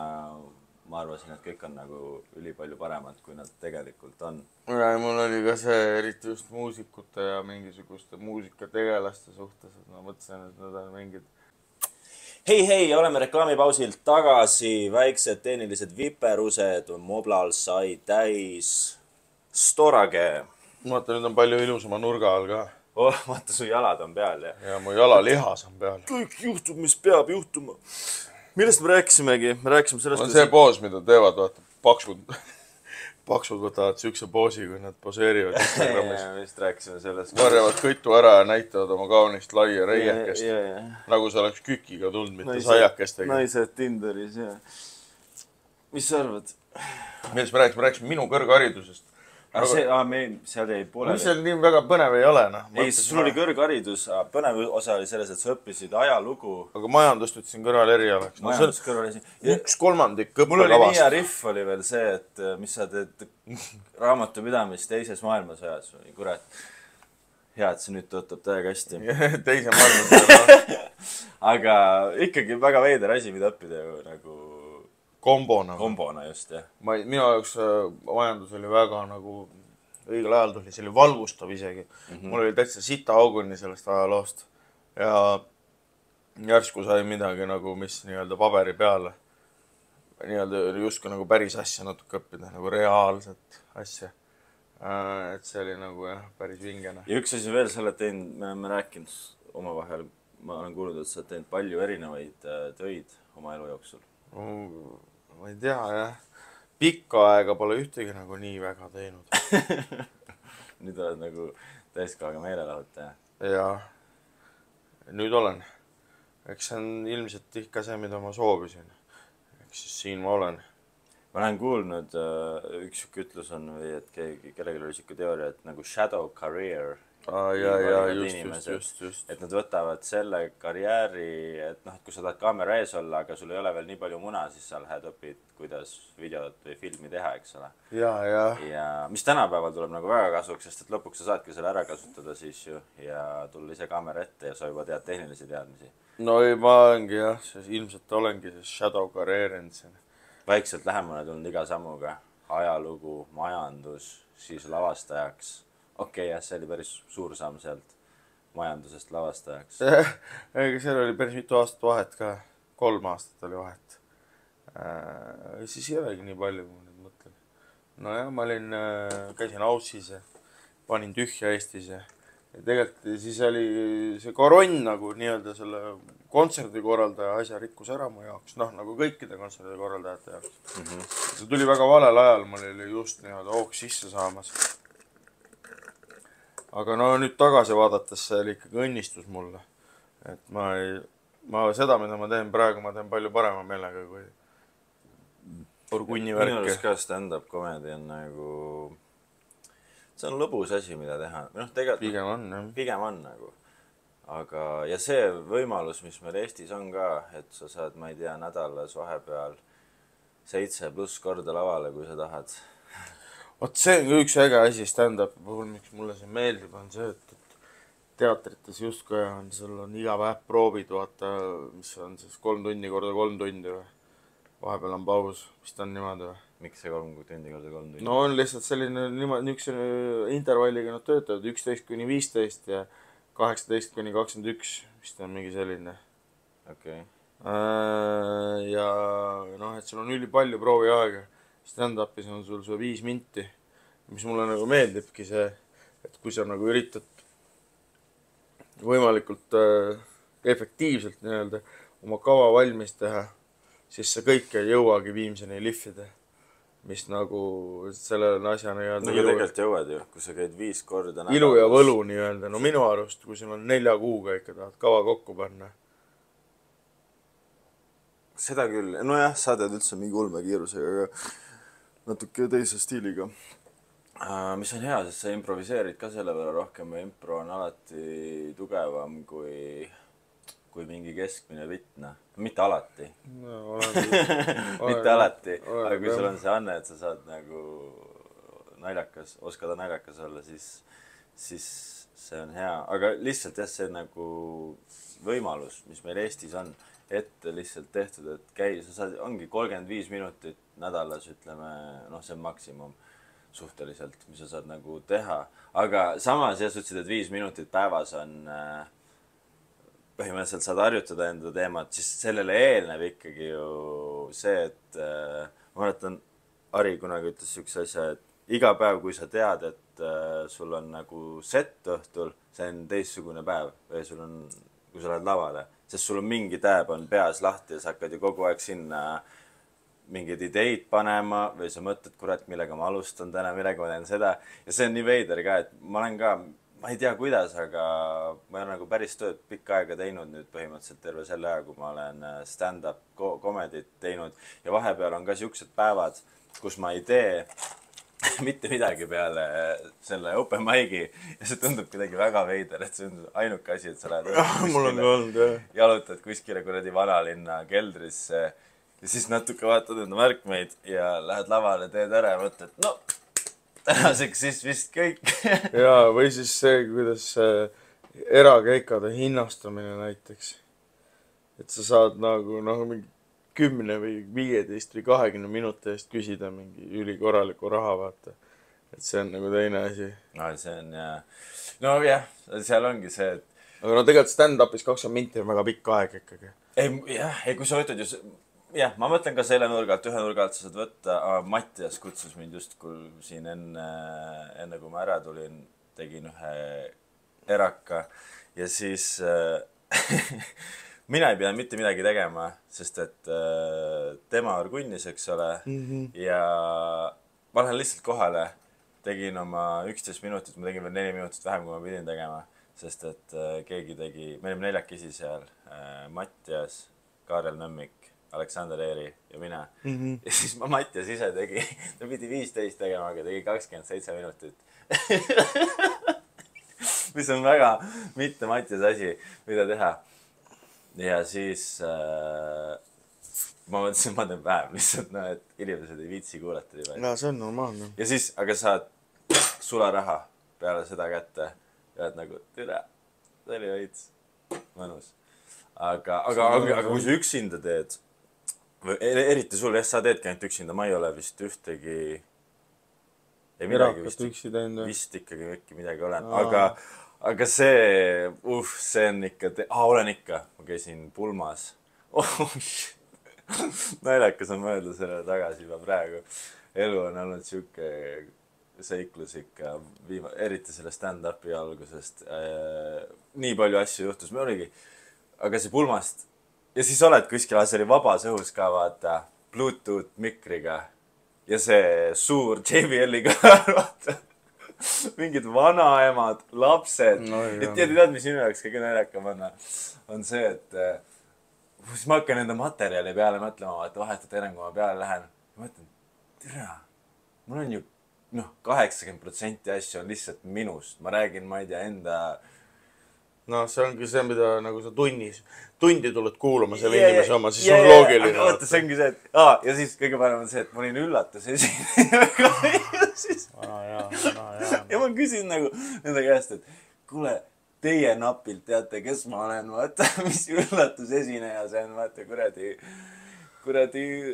ma arvasin, et kõik on nagu ülipalju paremad, kui nad tegelikult on. Ja mul oli ka see eriti just muusikute ja mingisuguste muusikategelaste suhtes, et ma mõtlesin, et nad on mingid. Hei, oleme reklaamipausilt tagasi, väiksed tehnilised viperused, Moblal sai täis Storage. Vaata, nüüd on palju ilusama nurga all ka. Vaata, su jalad on peal. Ja mu jalalihas on peal. Kõik juhtub, mis peab juhtuma. Millest me rääkisimegi? Me rääkisime sellest... On see poos, mida teevad, vaata, paksud võtavad sükse poosi, kui nad poseerivad Instagramis. Me vist rääkisime sellest. Varjavad kõitu ära ja näitavad oma kaunist laia reiekest. Nagu see oleks kükiga tulnud, mitte saiakestega. Naised Tinderis, jah. Mis sa arvad? Millest me rääkisime minu kõrgharidusest. Seal jäi pooleli. Mis seal nii väga põnev ei ole, noh? Ei, sul oli kõrgharidus, põnev osa oli selles, et sa õppisid ajalugu. Aga majandust ütlesin kõrval erialaks. Majandust kõrval esi. 1/3 õppekavast. Mul oli nii hea riff oli veel see, et mis sa teed raamatupidamist teises maailmasõjas. Kurat, hea, et see nüüd töötab täiega hästi. Teise maailmasõjas. Aga ikkagi väga veider asi, mida õppida ju nagu... Kombona just, jah. Minu jaoks majandus oli väga nagu õigel ajal tuli, see oli valgustav isegi. Mul oli täitsa sita auguni sellest ajaloost. Ja järsku sai midagi nagu, mis nii-öelda paberi peale. Nii-öelda justkui nagu päris asja natuke õppida, nagu reaalset asja. Et see oli nagu jah, päris vingene. Ja üks asi veel, sa oled teinud, me oleme rääkinud omavahel, ma olen kuulnud, et sa oled teinud palju erinevaid töid oma elu jooksul. Ma ei tea, jah. Pikka aega pole ühtegi nagu nii väga teinud. Nüüd oled nagu täiskohaga meelelahutaja. Jaa. Nüüd olen. Eks see on ilmselt ikka see, mida ma soovisin. Eks siis siin ma olen. Ma olen kuulnud, üks ütlus on, et kellelgi oli siuke teooria, et nagu shadow career. Just. Et nad võtavad selle karjääri, et noh, et kui sa tahad kaamera ees olla, aga sul ei ole veel nii palju muna, siis sa lähed õpid, kuidas videot või filmi teha, eks ole. Ja mis tänapäeval tuleb nagu väga kasuks, sest et lõpuks sa saadki selle ära kasutada siis ju ja tulla ise kaamera ette ja sa juba tead tehnilisi teadmisi. No ei, ma olengi jah, ilmselt olengi shadow career siin. Vaikselt lähemale tulnud iga sammuga. Ajalugu, majandus, siis lavastajaks. Okei, jah, see oli päris suur samm sealt majandusest lavastajaks. Seal oli päris mitu aastat vahet ka. 3 aastat oli vahet. Siis ei olegi nii palju, kui ma nüüd mõtlen. No jah, ma käisin Aussis ja panin tühja Eestis ja tegelikult siis oli see koronn nagu nii-öelda selle kontserdikorraldaja asja rikkus ära mu jaoks. Noh, nagu kõikide kontserdikorraldajate jaoks. See tuli väga valel ajal, mul oli just nii-öelda hoogs sisse saamas. Aga no nüüd tagasi vaadates see oli ikkagi õnnistus mulle. Et ma seda, mida ma teen praegu, ma teen palju parema meelega kui Urgunni värke. Minu arust ka stand-up comedy on nagu... See on lõbus asi, mida teha. Pigem on nagu. Aga, ja see võimalus, mis meil Eestis on ka, et sa saad, ma ei tea, nädalas vahepeal 7+ korda lavale, kui sa tahad. Vot see on üks äge asi stand-upi puhul, miks mulle see meeldib, on see, et teatrites justkui on, sul on iga päev proovid, vaata, mis on siis 3 tundi korda 3 tundi või. Vahepeal on paus, vist on niimoodi või. Miks see 3 tundi korda 3 tundi? No on lihtsalt selline niisugune intervalliga nad töötavad 11–15 ja 18–21, vist on mingi selline. Okei. Ja noh, et sul on ülipalju proovi aega. Stand-upis on sul 5 minti, mis mulle nagu meeldibki see, et kui sa nagu üritad võimalikult efektiivselt nii-öelda oma kava valmis teha, siis sa kõike ei jõuagi viimseni lihvida. mis nagu sellele asjana no tegelikult jõuad ju, kui sa käid 5 korda nädalas. Ilu ja võlu nii-öelda. No minu arust, kui sul on 4 kuuga ikka tahad kava kokku panna. Seda küll. Nojah, sa teed üldse mingi ulmekiirusega, aga natuke teise stiiliga. Mis on hea, sest sa improviseerid ka selle peale rohkem ja impro on alati tugevam kui mingi keskmine vitna. Mitte alati. No, mitte alati. Aga kui sul on see anne, et sa saad nagu naljakas, oskada naljakas olla, siis see on hea. Aga lihtsalt jah, see nagu võimalus, mis meil Eestis on, ette lihtsalt tehtud, et sa saad, ongi 35 minutit nädalas, ütleme, noh, see on maksimum suhteliselt, mis sa saad nagu teha. Aga samas, jah, sa ütlesid, et 5 minutit päevas on põhimõtteliselt saad harjutada enda teemat, siis sellele eelneb ikkagi ju see, et ma mäletan, Ari kunagi ütles sihukese asja, et iga päev, kui sa tead, et sul on nagu set õhtul, see on teistsugune päev või sul on, kui sa lähed lavale, sest sul on mingi tääb on peas lahti ja sa hakkad ju kogu aeg sinna mingeid ideid panema või sa mõtled, kurat, millega ma alustan täna, millega ma teen seda. Ja see on nii veider ka, et ma olen ka, ma ei tea kuidas, aga ma olen nagu päris tööd pikka aega teinud nüüd põhimõtteliselt terve selle aja, kui ma olen stand-up comedit teinud. Ja vahepeal on ka siuksed päevad, kus ma ei tee mitte midagi peale selle open mic'i ja see tundub kuidagi väga veider, et see on ainuke asi, et sa lähed jalutad kuskile kuradi vanalinna keldrisse ja siis natuke vaatad enda märkmeid ja lähed lavale, teed ära ja mõtled, no tänaseks siis vist kõik. Jaa, või siis see, kuidas erakeikade hinnastamine näiteks. Et sa saad nagu 10 või 15 või 20 minuti eest küsida mingi ülikorraliku raha, vaata. Et see on nagu teine asi. No see on jah. No jah, seal ongi see, et... Aga no tegelikult stand-upis 20 minti on väga pikk aeg ikkagi. Ei, kui sa võtad ju... Jah, ma mõtlen ka selle nurga, et ühe nurga alt sa saad võtta. Mattias kutsus mind just, kui siin enne kui ma ära tulin, tegin ühe eraka. Ja siis mina ei pidanud mitte midagi tegema, sest et tema orgunnis, eks ole. Ja ma lähen lihtsalt kohale, tegin oma 11 minutit, ma tegin veel 4 minutit vähem, kui ma pidin tegema. Sest et keegi tegi, me olime 4 seal, Mattias, Kaarel Nõmmik, Aleksander Eeri ja mina. Ja siis Mattias ise tegi, ta pidi 15 tegema, aga tegi 27 minutit. Mis on väga mitte Mattias asi, mida teha. Ja siis ma mõtlesin, ma teen vähem lihtsalt, et inimesed ei viitsi kuulata nii palju. Ja, see on normaalne. Ja siis, aga saad sularaha peale seda kätte ja et nagu, tere, see oli veits mõnus. Aga kui sa üksinda teed, eriti sul, sa teedki ainult üksinda, ma ei ole vist ühtegi... Vist ikkagi midagi olen. Aga see, see on ikka... olen ikka. Ma käisin pulmas. Naljakas on mõelda selle tagasi juba praegu. Elu on olnud siuke seiklus ikka, eriti selle stand-upi algusest. Nii palju asju juhtus. Me oligi... Aga see pulmast... Ja siis oled kuskil, see oli vabas õhus ka, vaata, Bluetooth mikriga. Ja see suur JBL-iga, vaata. Mingid vanaemad, lapsed. No, et tead, mis minu jaoks kõige naljakam on see, et siis ma hakkan enda materjali peale mõtlema, vaata, vahetult enne, kui ma peale lähen. Ma mõtlen, tere, mul on ju 80% asju on lihtsalt minust. Ma räägin, ma ei tea, enda... No see ongi see, mida nagu sa tundi tuled kuulama selle inimese oma, siis on loogiline. Aga vaata, see ongi see, et ja siis kõige parem on see, et ma olin üllatus ja ma küsin nagu nende käest, et kuule, teie napilt teate, kes ma olen, vaata, mis üllatus esineja see on, vaata, kuradi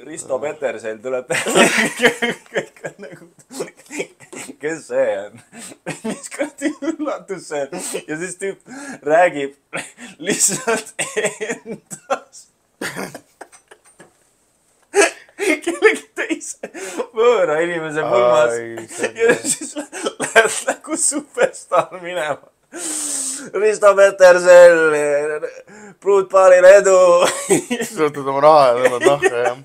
Risto Petersel tuleb kõik on nagu, kes see on, mis kuradi üllatus see on ja siis tüüp räägib lihtsalt endast kellegi teise võõra inimese pulmas ja siis lähed nagu superstar minema. Risto Petersel, Pruutpaaril edu. Sõltud oma raha ja tõmbad nahka, jah.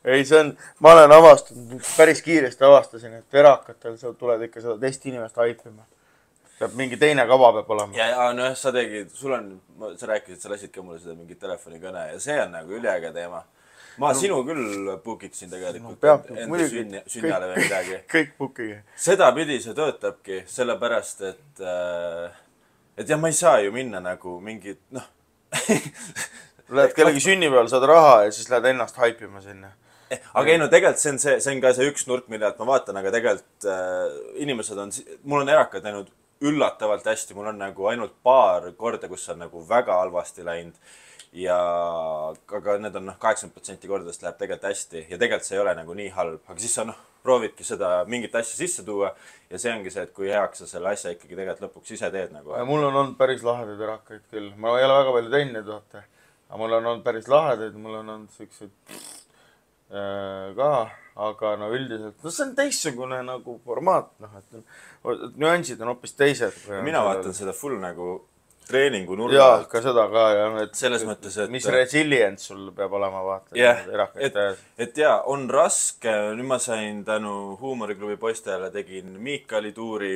ei, see on, ma olen avastanud, päris kiiresti avastasin, et verakatel sa tuled ikka seda teist inimest haipima. Peab mingi teine kava peab olema. Ja noh, sa tegid, sa rääkisid, sa lasid ka mulle seda mingit telefonikõne ja see on nagu üliäge teema. Ma sinu küll bookiksin tegelikult enda sünnale või midagi. Kõik bookige. Seda pidi see töötabki, sellepärast, et jah, ma ei saa ju minna nagu mingit, noh. Lähed kellegi sünnipäeval, saad raha ja siis lähed ennast haipima sinna. Aga ei, no tegelikult see on ka see üks nurk, millelt ma vaatan, aga tegelikult inimesed on, mul on erakad läinud üllatavalt hästi, mul on nagu ainult paar korda, kus on nagu väga halvasti läinud. Ja aga need on 80% kordadest läheb tegelikult hästi ja tegelikult see ei ole nagu nii halb, aga siis sa proovidki seda mingit asja sisse tuua ja see ongi see, et kui heaks sa selle asja ikkagi tegelikult lõpuks ise teed nagu. Mul on olnud päris lahedaid erakaid küll, ma ei ole väga palju teinud, vaata, aga mul on olnud päris lahedaid, mul on olnud sellised ka, aga no üldiselt, no see on teistsugune nagu formaat, et nüansid on hoopis teised. Mina vaatan seda full nagu treeningu nurga. Jaa, ka seda ka, et selles mõttes, et mis resilience sul peab olema, vaata. Et jaa, on raske, nüüd ma sain tänu Huumoriklubi poistele, tegin Miikali tuuri,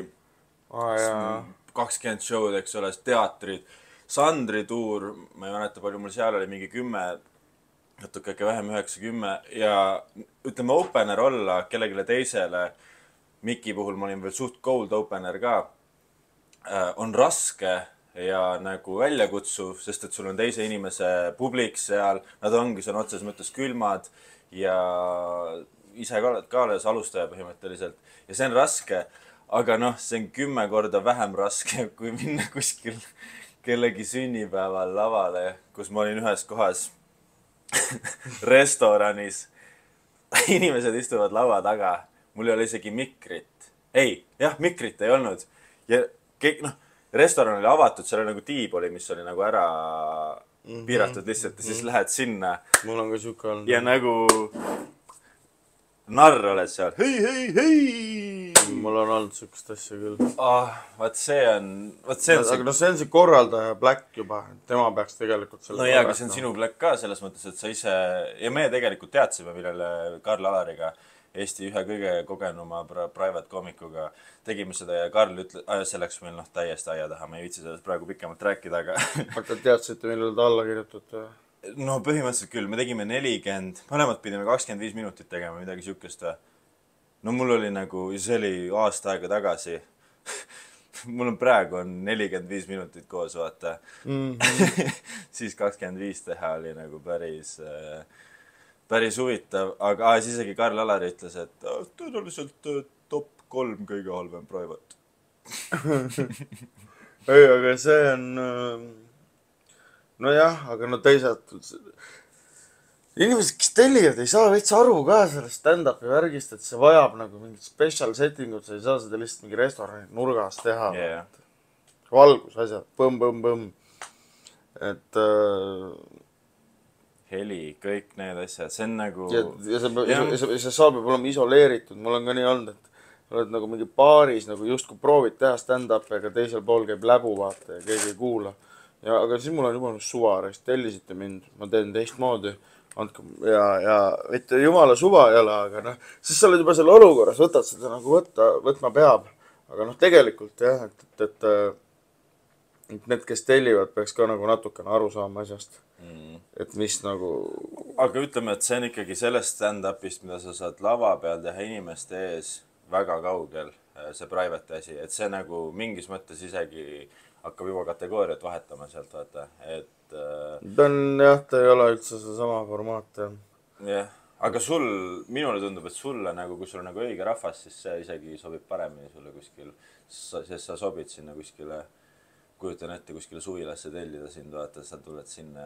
20 show'd, eks ole, teatrid, Sandri tuur, ma ei mäleta palju, mul seal oli mingi 10, natuke äkki vähem 9-10 ja ütleme opener olla kellegile teisele, Miki puhul ma olin veel suht cold opener ka, on raske ja nagu väljakutsuv, sest et sul on teise inimese publik seal, nad ongi sõna otseses mõttes külmad ja ise ka alles alustaja põhimõtteliselt ja see on raske, aga noh, see on 10 korda vähem raske, kui minna kuskil kellegi sünnipäeval lavale, kus ma olin ühes kohas restoranis. Inimesed istuvad laua taga, mul ei ole isegi mikrit. Mikrit ei olnud ja kõik, restoran oli avatud, seal oli nagu tiib oli, mis oli nagu ära piiratud lihtsalt ja siis lähed sinna. Mul on ka siuke olnud. Ja nagu narr oled seal. Hei! Mul on olnud siukest asja küll. Vaat see on... Aga see on see korraldaja Black juba. Tema peaks tegelikult selle... No jaa, aga see on sinu Black ka selles mõttes, et sa ise... Ja me tegelikult teadsime, millele Karl Alariga Eesti ühe kõige kogenuma private komikuga tegime seda ja Karl ütles, see läks meil täiesti aia taha, ma ei viitsi sellest praegu pikemalt rääkida, aga... Aga teadsite, millele ta alla kirjutate? No põhimõtteliselt küll, me tegime 40, mõlemad pidime 25 minutit tegema, midagi siukest. No mul oli nagu, see oli aasta aega tagasi. Mul on praegu 45 minutit koos, vaata. Siis 25 teha oli nagu päris huvitav, aga siis isegi Karl Alari ütles, et tõenäoliselt top 3 kõige halvem private. Ei, aga see on... No jah, aga no teisalt... Inimesed, kes tellivad, ei saa veits aru ka sellest stand-upi värgist, et see vajab nagu mingit special settingut, sa ei saa seda lihtsalt mingi restorani nurgas teha. Valgus asjad, põmm. Et... Heli, kõik need asjad, see on nagu... Ja see saab peab olema isoleeritud, mul on ka nii olnud, et oled nagu mingi baaris, nagu justkui proovid teha stand-upi, aga teisel pool käib läbu, vaata, ja keegi ei kuula. Aga siis mul on juba suva, tellisite mind, ma teen teistmoodi. Ja mitte jumala suva ei ole, aga noh, siis sa oled juba selle olukorras, võtad seda nagu võtma peab. Aga noh, tegelikult jah, et need, kes tellivad, peaks ka nagu natukene aru saama asjast. Et mis nagu... Aga ütleme, et see on ikkagi sellest stand-upist, mida sa saad lava peal teha inimeste ees väga kaugel, see private asi. Et see nagu mingis mõttes isegi hakkab juba kategooriat vahetama sealt, vaata. Ta ei ole üldse see sama formaat. Jah, aga minule tundub, et sulle nagu, kui sul on nagu õige rahvas, siis see isegi sobib paremini sulle kuskil, sest sa sobid sinna kuskile, kujutan ette kuskile suvilasse tellida sind, vaata, sa tuled sinna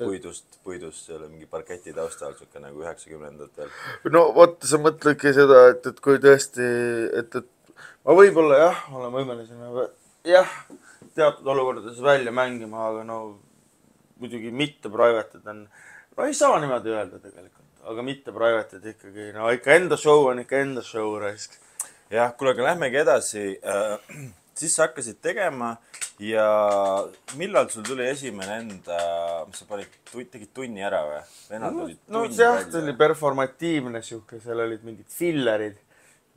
puidust, selle mingi parketi taustal, siuke nagu 90-ndatel. No vot, sa mõtledki seda, et kui tõesti, et ma võib-olla jah, olen võimeline jah, teatud olukordades välja mängima, aga no muidugi mitte private'id on, no ei saa niimoodi öelda tegelikult, aga mitte private'id ikkagi, no ikka enda show on ikka enda show raisk. Jah, kuule, aga lähmegi edasi. siis sa hakkasid tegema ja millal sul tuli esimene enda, mis sa panid, tegid tunni ära või? Venad olid No tunni see jah, oli performatiivne siuke, seal olid mingid fillerid.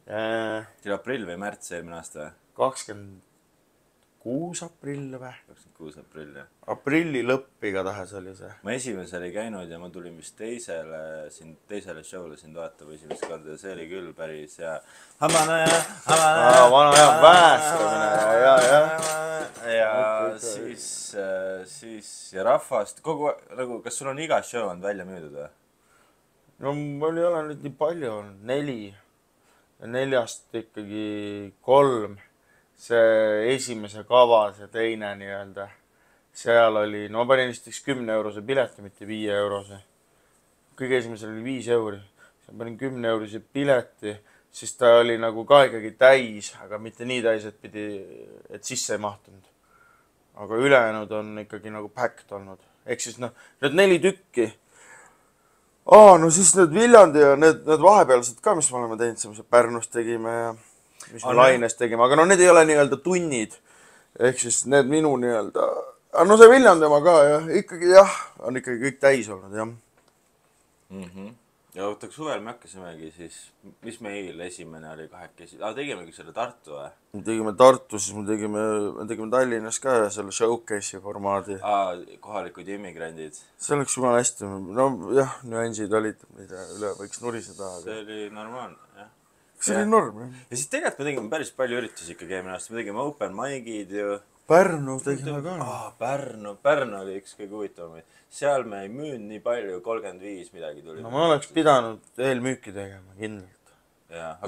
See oli aprill või märts eelmine aasta või? 26 aprill või? 26 aprill, jah. Aprilli lõpp igatahes oli see. Ma esimesel ei käinud ja ma tulin vist teisele show'le sind vaatama esimest korda ja see oli küll päris hea. Vana hea päästamine ja siis ja rahvast kogu aeg, nagu, kas sul on iga show on välja müüdud või? No mul ei ole nüüd nii palju olnud, 4 ja 4-st ikkagi 3. See esimese kava, see teine nii-öelda, seal oli, no ma panin vist 10-eurose pileti, mitte 5-eurose. Kõige esimesel oli 5 euri. Ma panin 10-eurose pileti, siis ta oli nagu ka ikkagi täis, aga mitte nii täis, et sisse ei mahtunud. Aga ülejäänud on ikkagi nagu packed olnud. Ehk siis noh, need 4 tükki. No siis need Viljandi ja need vahepealsed ka, mis me oleme teinud, see Pärnus tegime ja mis me Laines tegime, aga no need ei ole nii-öelda tunnid. Ehk siis need minu nii-öelda, no see Viljandi oma ka jah, ikkagi jah, on ikkagi kõik täis olnud jah. Ja ootaks suvel me hakkasimegi siis, mis meil esimene oli 2. Tegimegi selle Tartu või? Me tegime Tartu, siis me tegime Tallinnas ka selle showcase'i formaadi. Kohalikud immigrandid. See läks jumala hästi, no jah, nüansid olid, mida üle võiks nuriseda. See oli normaalne, jah. See oli norm, jah. Ja siis tegelikult me tegime päris palju üritusi ikkagi eelmine aasta. Me tegime open mic'id ju. Pärnu tegime ka. Pärnu oli üks kõige huvitavamaid. Seal me ei müünud nii palju, 35 midagi tuli. No ma oleks pidanud eelmüüki tegema, kindlalt.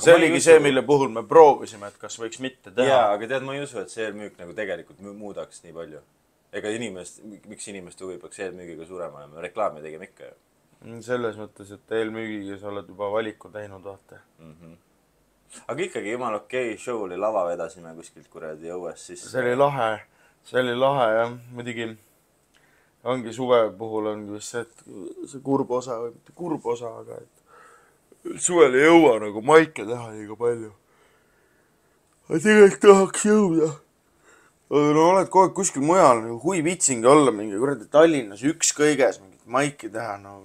See oligi see, mille puhul me proovisime, et kas võiks mitte teha. Jaa, aga tead, ma ei usu, et see eelmüük nagu tegelikult muudaks nii palju. Ega miks inimeste huvi peaks eelmüügiga suurema olema? Reklaami tegime ikka ju. Selles mõttes, et eelmüügiga sa oled juba valiku teinud, vaata. Aga ikkagi jumal okei, show oli lava vedasime kuskilt kuradi õues sisse. See oli lahe jah, muidugi ongi suve puhul ongi vist see, et see kurb osa või mitte kurb osa, aga et suvel ei jõua nagu maike teha liiga palju. Aga tegelikult tahaks jõuda. Aga no oled kogu aeg kuskil mujal, hui vitsingi olla mingi kuradi Tallinnas ükskõiges mingit maiki teha, no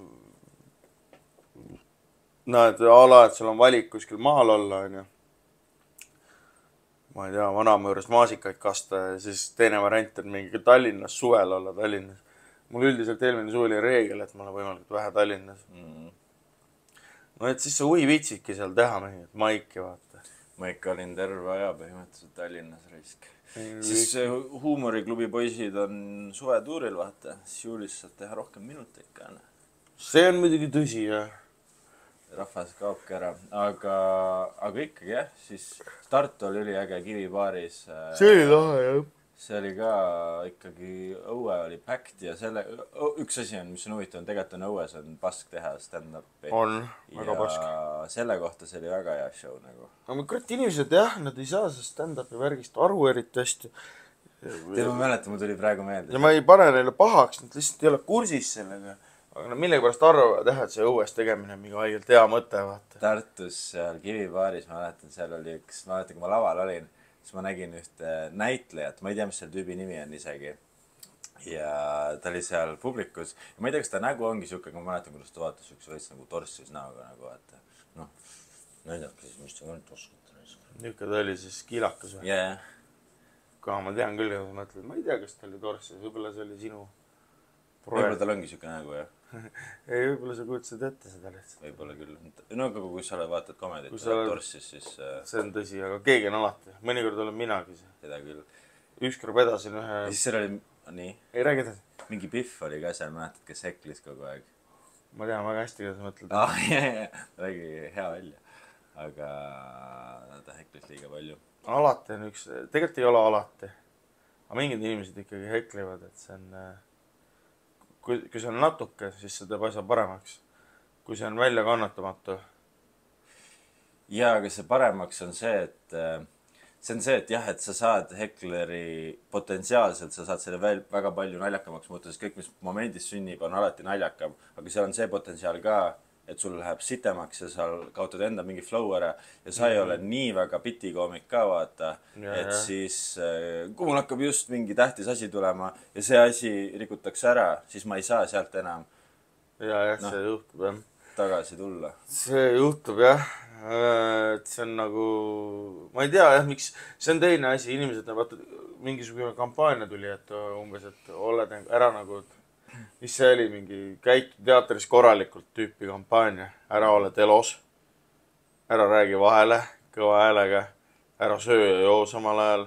et ala, et sul on valik kuskil maal olla, on ju. Ma ei tea, vanaema juures maasikaid kasta ja siis teine variant on mingi Tallinnas, suvel olla Tallinnas. Mul üldiselt eelmine suvi oli reegel, et ma olen võimalikult vähe Tallinnas. No et siis sa hui vitsidki seal teha mingit maiki, vaata. Ma ikka olin terve aja põhimõtteliselt Tallinnas raisk. Siis huumoriklubi poisid on suvetuuril, vaata. Siis juulis saad teha rohkem minuteid ka. See on muidugi tõsi, jah. Rahvas kaobki ära, aga ikkagi jah, siis Tartu oli üliäge Kivipaaris. See oli lahe, jah. See oli ka ikkagi, õue oli packed ja üks asi on, mis on huvitav, tegelikult on õues on pask teha stand-upi. On, väga pask. Ja selle kohta see oli väga hea show nagu. Aga kurat inimesed jah, nad ei saa see stand-upi värgist aru eriti hästi. Tead, ma mäletan, mul tuli praegu meelde. Ja ma ei pane neile pahaks, nad lihtsalt ei ole kursis sellega. Aga nad millegipärast arvavad, et see õues tegemine on mingi haigelt hea mõte, vaata. Tartus seal Kivipaaris, ma mäletan, seal oli üks, ma mäletan, kui ma laval olin, siis ma nägin ühte näitlejat, ma ei tea, mis selle tüübi nimi on isegi. Ja ta oli seal publikus ja ma ei tea, kas ta nägu ongi siuke, kui ma mäletan, kuidas ta vaatas üks veits nagu torsis näoga nagu, vaata. Noh, näidake siis, mis ta nüüd oskate. Niuke ta oli siis kiilakas või? Jaa. Ka ma tean küll, ja ma mõtlen, ma ei tea, kas ta oli torsis, võib-olla see oli sinu võib-olla tal ongi siuke nägu, jah. Ei, võib-olla sa kutsid ette seda lihtsalt. Võib-olla küll. No aga kui sa vaatad komedit ja torsis, siis... See on tõsi, aga keegi on alati. Mõnikord olen minagi see. Seda küll. Ükskord vedasin ühe... Ja siis seal oli... Nii? Ei, räägi edasi. Mingi Pihv oli ka seal, mäletad, kes heklis kogu aeg. Ma tean väga hästi, kuidas sa mõtled. Räägi hea välja. Aga ta heklis liiga palju. Alati on üks... Tegelikult ei ole alati. Aga mingid inimesed ikkagi heklivad, et see on... Kui see on natuke, siis see teeb asja paremaks. Kui see on välja kannatamatu. Jaa, aga see paremaks on see, et jah, et sa saad hekleri potentsiaalselt, sa saad selle väga palju naljakamaks muuta, sest kõik, mis momendis sünnib, on alati naljakam. Aga seal on see potentsiaal ka, et sul läheb sitemaks ja sa kaotad enda mingi flow ära ja sa ei ole nii väga pitikoomik ka vaata, et siis kui mul hakkab just mingi tähtis asi tulema ja see asi rikutakse ära, siis ma ei saa sealt enam see juhtub jah. Tagasi tulla. See juhtub jah. Et see on nagu, ma ei tea jah, miks, see on teine asi, inimesed vaata, mingisugune kampaania tuli, et umbes, et oled ära nagu, mis see oli, mingi käitu teatris korralikult tüüpi kampaania, ära oled elos, ära räägi vahele, kõva häälega, ära söö ja joo samal ajal,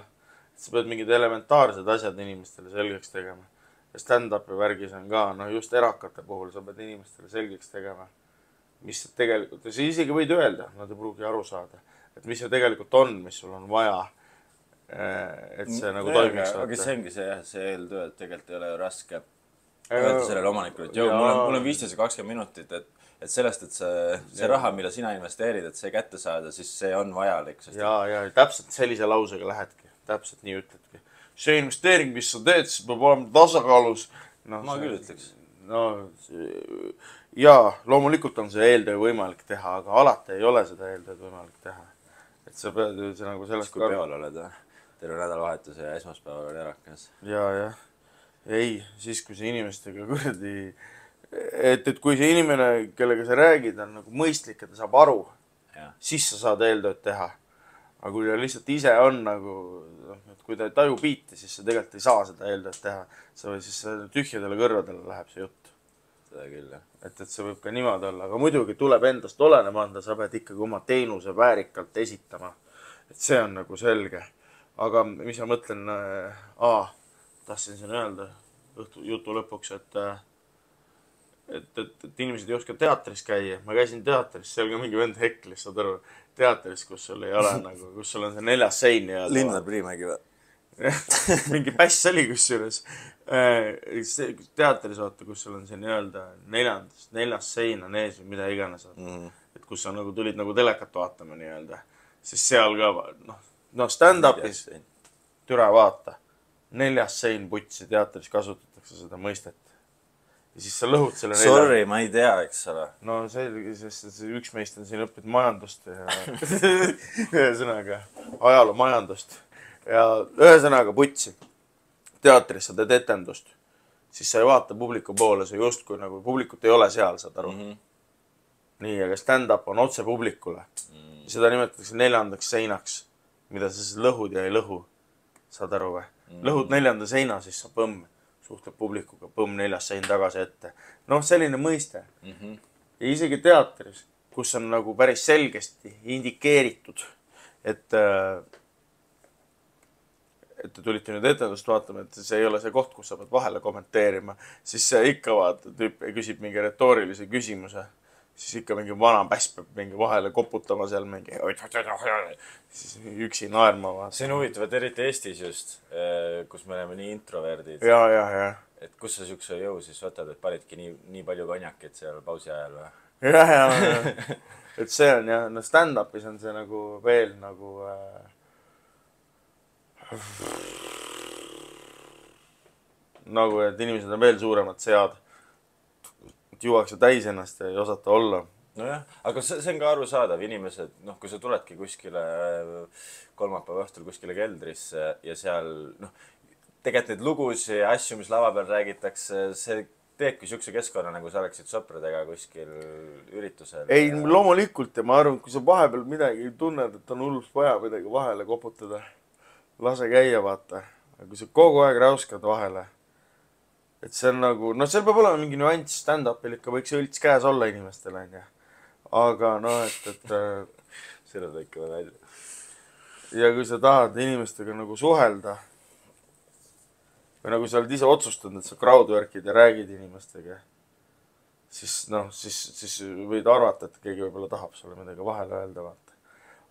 et sa pead mingid elementaarsed asjad inimestele selgeks tegema. Ja stand-upi värgis on ka, no just erakate puhul sa pead inimestele selgeks tegema. Mis tegelikult, sa isegi võid öelda, nad ei pruugi aru saada, et mis see tegelikult on, mis sul on vaja, et see nagu toimiks. Aga see ongi see eeltöö, et tegelikult ei ole ju raske öelda sellele omanikule, et mul on 15 ja 20 minutit, et sellest, et see raha, mille sina investeerid, et see kätte saada, siis see on vajalik. Ja täpselt sellise lausega lähedki, täpselt nii ütledki. See investeering, mis sa teed, siis peab olema tasakaalus. Ma küll ütleks. Jaa, loomulikult on see eeltöö võimalik teha, aga alati ei ole seda eeltööd võimalik teha. Et sa pead ju see nagu sellest... Kui peol oled, terve nädalavahetus ja esmaspäeval oli ärakas. Jaa. Ei, siis kui see inimestega kuradi... Et kui see inimene, kellega sa räägid, on nagu mõistlik, et ta saab aru, siis sa saad eeltööd teha. Aga kui ta lihtsalt ise on nagu... Kui ta ei taju piiti, siis sa tegelikult ei saa seda eeltööd teha. Või siis tühjadele kõrvadele läheb see jutt. Seda küll, jah. Et see võib ka niimoodi olla, aga muidugi tuleb endast olenema anda, sa pead ikkagi oma teenuse väärikalt esitama. Et see on nagu selge. Aga mis ma mõtlen, tahtsin siin öelda jutu lõpuks, et inimesed ei oska teatris käia. Ma käisin teatris, seal ka mingi vend heklis, saad aru, teatris, kus sul ei ole nagu, kus sul on see 4. sein. Linnar Priimägi või? Mingi päss oli kusjuures. Teatris vaata, kus sul on see nii-öelda 4. sein on ees või mida iganes. Et kus sa nagu tulid nagu telekat vaatama nii-öelda. Siis seal ka, stand-upis türa vaata. 4. sein putsi teatris kasutatakse seda mõistet. Ja siis sa lõhud selle 4. Sorry, ma ei tea, eks ole. No see, sest üks meist on siin õppinud majandust ja ühesõnaga ajaloo majandust. Ja ühesõnaga putsi. Teatris sa teed etendust, siis sa ei vaata publiku poole, sa justkui nagu publikut ei ole seal, saad aru. Nii, aga stand-up on otse publikule. Seda nimetatakse 4. seinaks, mida sa siis lõhud ja ei lõhu, saad aru või? Lõhud 4. seina, siis sa põmm, suhtleb publikuga, põmm 4. sein tagasi ette. Selline mõiste. Ja isegi teatris, kus on nagu päris selgesti indikeeritud, et te tulite nüüd etendust vaatama, et see ei ole see koht, kus sa pead vahele kommenteerima, siis ikka vaata, tüüp küsib mingi retoorilise küsimuse, siis ikka mingi vana päss peab mingi vahele koputama seal mingi siis üksi naerma vaata. See on huvitav, et eriti Eestis just, kus me oleme nii introverdid. Ja. Et kus sa siukse jõu siis võtad, et panidki nii palju konjakit seal pausi ajal või? Ja. Et see on jah, stand-upis on see nagu veel nagu... Nagu, et inimesed on veel suuremad sead, et juuakse täis ennast ja ei osata olla. Nojah, aga see on ka arusaadav. Inimesed, kui sa tuledki kuskile kolmapäeva õhtul kuskile keldrisse ja seal, tegelikult neid lugusi ja asju, mis lava peal räägitakse, see teebki siukse keskkonna, nagu sa oleksid sõpradega kuskil üritusel. Ei, loomulikult ja ma arvan, kui sa vahepeal midagi tunned, et on hullust vaja midagi vahele koputada, lase käia, vaata. Aga kui sa kogu aeg räuskad vahele, et see on nagu, seal peab olema mingi nüanss, stand-upil ikka võiks õlts käes olla inimestele, on ju. Aga et... Seda ta ikka välja. Ja kui sa tahad inimestega nagu suhelda, või nagu sa oled ise otsustanud, et sa crowdworkid ja räägid inimestega, siis võid arvata, et keegi võib-olla tahab sulle midagi vahele öelda, vaata.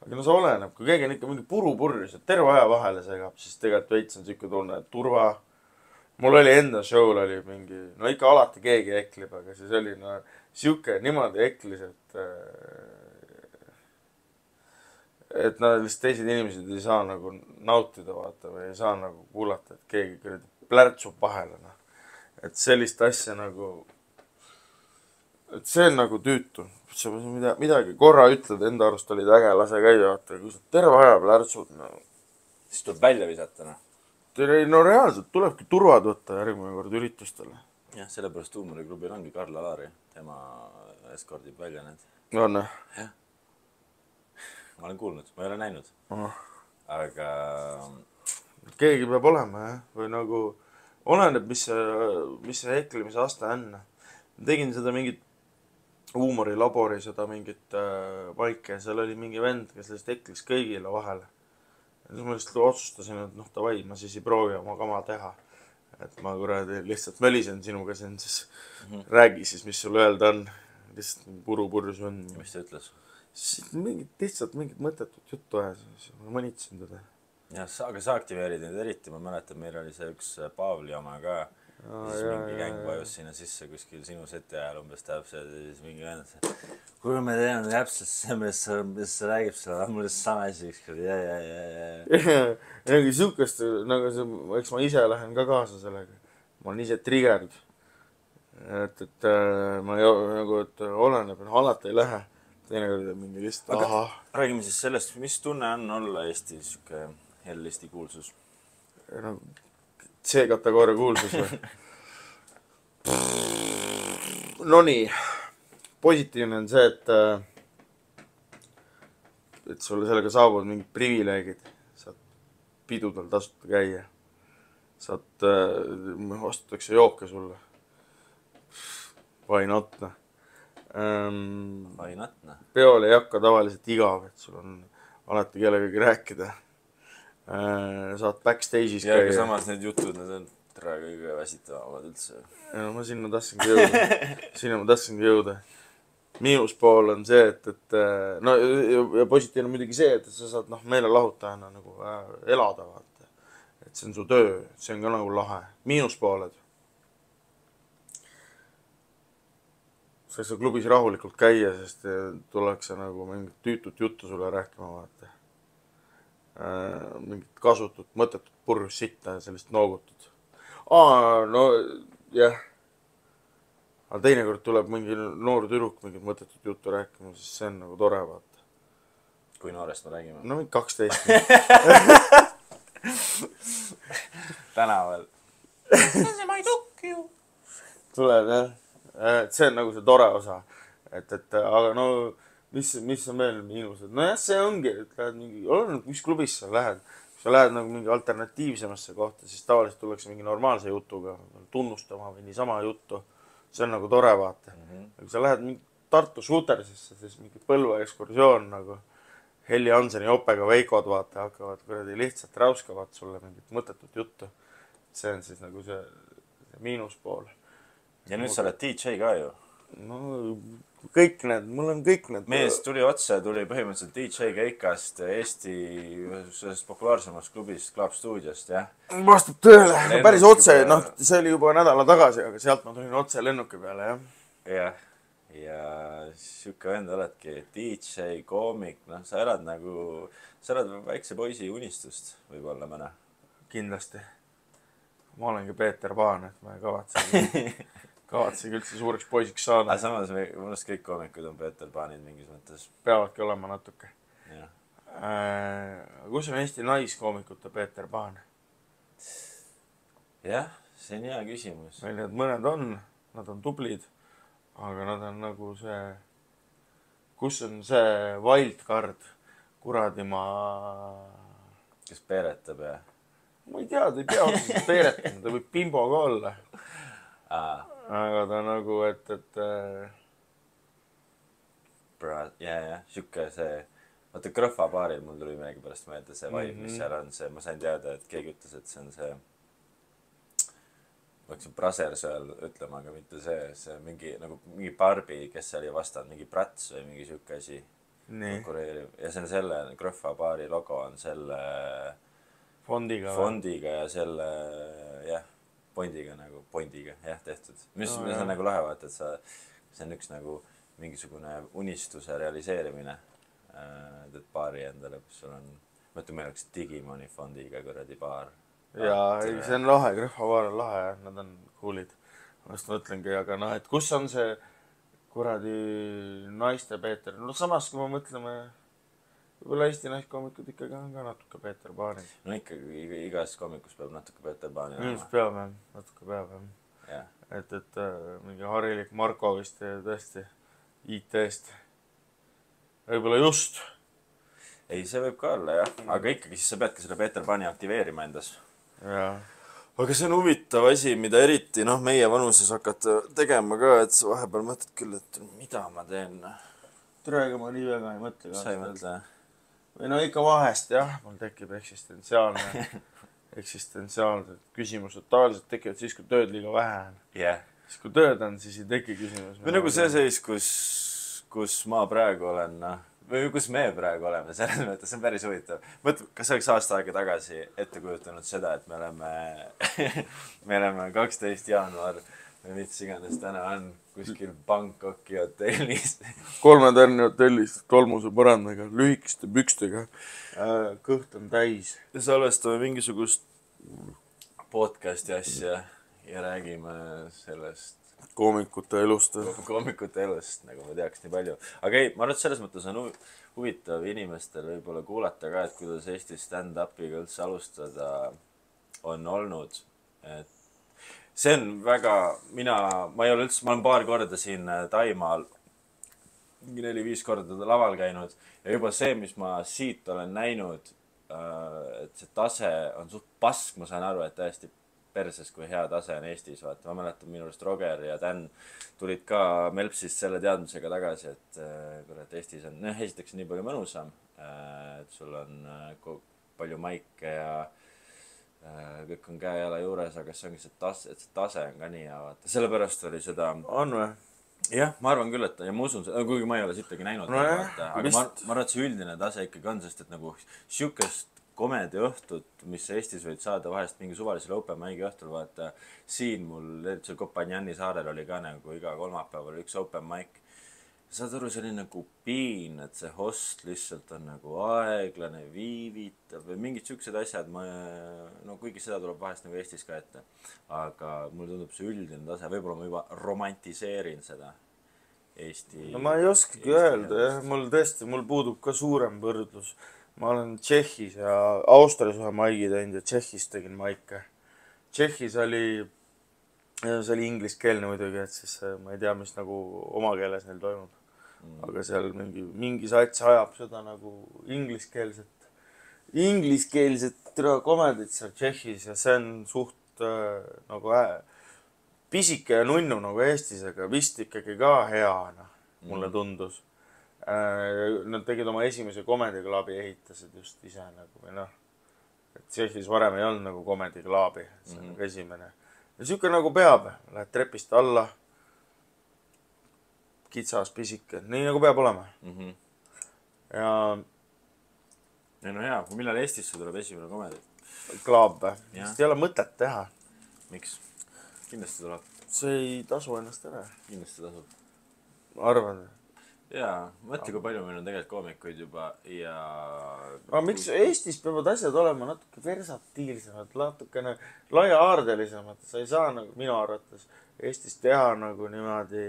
Aga see oleneb, kui keegi on ikka mingi purris, et terve aja vahele segab, siis tegelikult veits on siuke tunne, et turva. Mul oli enda show'l oli mingi, ikka alati keegi eklib, aga siis oli siuke niimoodi eklis, et nad lihtsalt teised inimesed ei saa nagu nautida, vaata, või ei saa nagu kuulata, et keegi plärtsub vahele. Et sellist asja nagu, et see on nagu tüütu. sa midagi korra ütled, enda arust olid äge, lase käia, vaata, kui sa terve aja plärtsud, no. Siis tuleb välja visata, noh. No reaalselt tulebki turvad võtta järgmine kord üritustele. Jah, sellepärast huumoriklubil ongi Karl Alari, tema eskordib välja need. On, jah. Ma olen kuulnud, ma ei ole näinud. Aga keegi peab olema, jah, või nagu oleneb, mis see heklimise aste on. Tegin seda mingit huumorilabori, seda mingit paike, seal oli mingi vend, kes lihtsalt heklis kõigile vahele. Ja siis ma lihtsalt otsustasin, et noh, davai, ma siis ei proovi oma kama teha. Et ma kuradi lihtsalt mölisen sinuga siin, siis räägi siis, mis sul öelda on. Lihtsalt puru-purjus on. Mis ta ütles? Lihtsalt mingit mõttetut juttu ajas, ma mõnitsin teda. Jah, aga sa aktiveerid neid eriti, ma mäletan, meil oli see üks Paavli oma ka. Siis mingi gäng vajus sinna sisse kuskil sinu seti ajal umbes täpselt ja siis mingi vend. Kui me teeme täpselt see, mis sa räägib selle, mulle sama asi ükskord, ja. Nagu sihukest, nagu see, eks ma ise lähen ka kaasa sellega. Ma olen ise triggered. Et ma nagu, et oleneb, alati ei lähe. Teine kord mingi lihtsalt, aha. Räägime siis sellest, mis tunne on olla Eesti sihuke Hell-Eesti kuulsus? No, C-kategooria kuulsus või? No nii, positiivne on see, et sulle sellega saabuvad mingid privileegid. Saad pidudel tasuta käia. Saad, vastutakse jooke sulle. Why not, noh. Why not, noh. Peol ei hakka tavaliselt igav, et sul on alati kellegagi rääkida. Saad backstage'is käia. Ja aga samas need jutud, need on kõige väsitavamad üldse. Ja no ma sinna tahtsingi jõuda. Miinuspool on see, et no ja positiivne muidugi see, et sa saad meelelahutajana nagu elada, vaata. Et see on su töö, see on ka nagu lahe. Miinuspooled. Sa ei saa klubis rahulikult käia, sest tullakse nagu mingit tüütut juttu sulle rääkima, vaata. Mingit kasutut, mõttetut purjus sitta ja sellist noogutud. No jah. Aga teinekord tuleb mingi noor tüdruk mingit mõttetut juttu rääkima, siis see on nagu tore, vaata. Kui noorest me räägime? No mingi 12. Tänaval. See ma ei tukki ju. Tuleb, jah. See on nagu see tore osa. Aga no, mis on veel miinused? No jah, see ongi, et lähed mingi, mis klubis sa lähed. Kui sa lähed nagu mingi alternatiivsemasse kohta, siis tavaliselt tullakse mingi normaalse jutuga tunnustama või niisama juttu. See on nagu tore, vaata. Kui sa lähed mingi Tartu Shootersisse, siis mingi Põlva ekskursioon nagu Helli Hanseni opega Veikod, vaata, hakkavad kuradi lihtsalt räuskavad sulle mingit mõttetut juttu. See on siis nagu see miinuspool. Ja nüüd sa oled DJ ka ju. No kõik need, mul on kõik need. Mees tuli otse, tuli põhimõtteliselt DJ Keikast Eesti sellest populaarsemast klubist Club Studiost, jah? Vastab tõele. Päris otse, noh, see oli juba nädala tagasi, aga sealt ma tulin otse lennuki peale, jah. Jah. Ja siuke vend oledki DJ, koomik, noh, sa elad nagu, sa elad väikse poisi unistust võib-olla mõne. Kindlasti. Ma olengi Peeter Paan, et ma kavatsegi üldse suureks poisiks saada. Aga samas mõnest kõik koomikud on Peeter Paanid mingis mõttes. Peavadki olema natuke. Jah. Kus on Eesti naiskoomikute Peeter Paan? Jah, see on hea küsimus. Need mõned on, nad on tublid, aga nad on nagu see, kus on see wildcard, kuradi ma... Kes peeretab, jah? Ma ei tea, ta ei pea otseselt peeretama, ta võib bimbo ka olla. Aga ta nagu, jah, siuke see, vaata Krõhva baaril mul tuli midagi pärast meelde see vibe, mis seal on see, ma sain teada, et keegi ütles, et see on see, ma hakkasin Prasersööl ütlema, aga mitte see mingi barbi, kes oli vastanud, mingi Prats või mingi siuke asi. Ja see on selle, Krõhva baari logo on selle fondiga ja selle, jah, pondiga, jah, tehtud. Mis on nagu lahe, vaata, et see on üks nagu mingisugune unistuse realiseerimine, et baari endale, kus sul on, mõtleme, meil oleks Digimoni fondiga kuradi baar. Jaa, see on lahe, Krõhva baar on lahe, nad on coolid. Ma just mõtlengi, aga noh, et kus kuradi naiste Peeter. No samas, kui me mõtleme, võib-olla Eesti naiskoomikud ikkagi on ka natuke Peeter Paanid. No ikkagi igas koomikus peab natuke Peeter Paanid Ilmselt peab, jah. Natuke peab, jah. Et mingi harilik Marko vist tõesti IT-st. Võib-olla just. Ei, see võib ka olla, jah. Aga ikkagi siis sa pead ka selle Peeter Paani aktiveerima endas. Jaa. Aga see on huvitav asi, mida eriti meie vanuses hakata tegema ka, et sa vahepeal mõtled küll, et mida ma teen. Ega ma nii väga ei mõtle. Sa ei mõtle? Või no ikka vahest, jah. Mul tekib eksistentsiaalsed küsimused. Tavaliselt tekivad siis, kui tööd liiga vähe on. Jah. Siis kui tööd on, siis ei teki küsimus. Või nagu see seis, kus ma praegu olen, või kus me praegu oleme, selles mõttes see on päris huvitav. Mõtle, kas oleks aasta aega tagasi ette kujutanud seda, et me oleme 12. jaanuar või mis iganes täna on kuskil Bangkoki hotellis. 3 tärni hotellis, tolmuse põrandaga, lühikeste pükstega. Kõht on täis. Ja salvestame mingisugust podcasti asja ja räägime sellest koomikute elust, nagu ma teaks nii palju. Aga ei, ma arvan, et selles mõttes on huvitav inimestel võib-olla kuulata ka, et kuidas Eestis stand-upiga üldse alustada on olnud. Et see on väga, ma olen paar korda siin Taimaal, 4-5 korda laval käinud ja juba see, mis ma siit olen näinud, et see tase on suht pask, ma saan aru, et täiesti perses, kui hea tase on Eestis. Vaata, ma mäletan minu arust Roger ja Dan tulid ka Melpsist selle teadmisega tagasi, et Eestis on, esiteks nii palju mõnusam, et sul on palju maike ja kõik on käe-jala juures, aga see ongi see tase on ka nii hea, vaata. Sellepärast oli seda... On või? Jah, ma arvan küll, et ja ma usun seda, kuigi ma ei ole sittagi näinud. No aga ma arvan, et see üldine tase ikkagi on, sest et nagu siukest komediaõhtut, mis Eestis võid saada vahest mingi suvalisel open mic'i õhtul, vaata siin mul, see Kopanjani saarel oli ka nagu iga kolmapäeval üks open mic. Saad aru, see oli nagu piin, et see host lihtsalt on nagu aeglane, viivitab või mingid siuksed asjad, kuigi seda tuleb vahest nagu Eestis ka ette. Aga mulle tundub see üldine tase, võib-olla ma juba romantiseerin seda Eesti... No ma ei oskagi öelda, jah. Mul puudub ka suurem võrdlus. Ma olen Tšehhis ja Austrias ühe maigi teinud ja Tšehhis tegin maike. Tšehhis oli ingliskeelne muidugi, et siis ma ei tea, mis nagu oma keeles neil toimub. Aga seal mingi sats ajab seda nagu ingliskeelset komedit seal Tšehhis ja see on suht nagu pisike ja nunnu nagu Eestis, aga vist ikkagi ka hea, mulle tundus. Nad tegid oma esimese komediklaabi, ehitasid just ise nagu, või et Tšehhis varem ei olnud nagu komediklaabi, see on nagu esimene. Ja siuke nagu peab, lähed trepist alla, kitsas, pisike, nii nagu peab olema. Ja... no hea, millal Eestisse tuleb esimene komedi? Klaab või? Sest ei ole mõtet teha. Miks? Kindlasti tuleb. See ei tasu ennast ära. Kindlasti tasub. Arvan. Jaa, mõtle, kui palju meil on tegelikult koomikuid juba ja... Aga miks Eestis peavad asjad olema natuke versatiilsemad, natukene laiahaardelisemad. Sa ei saa nagu minu arvates Eestis teha nagu niimoodi...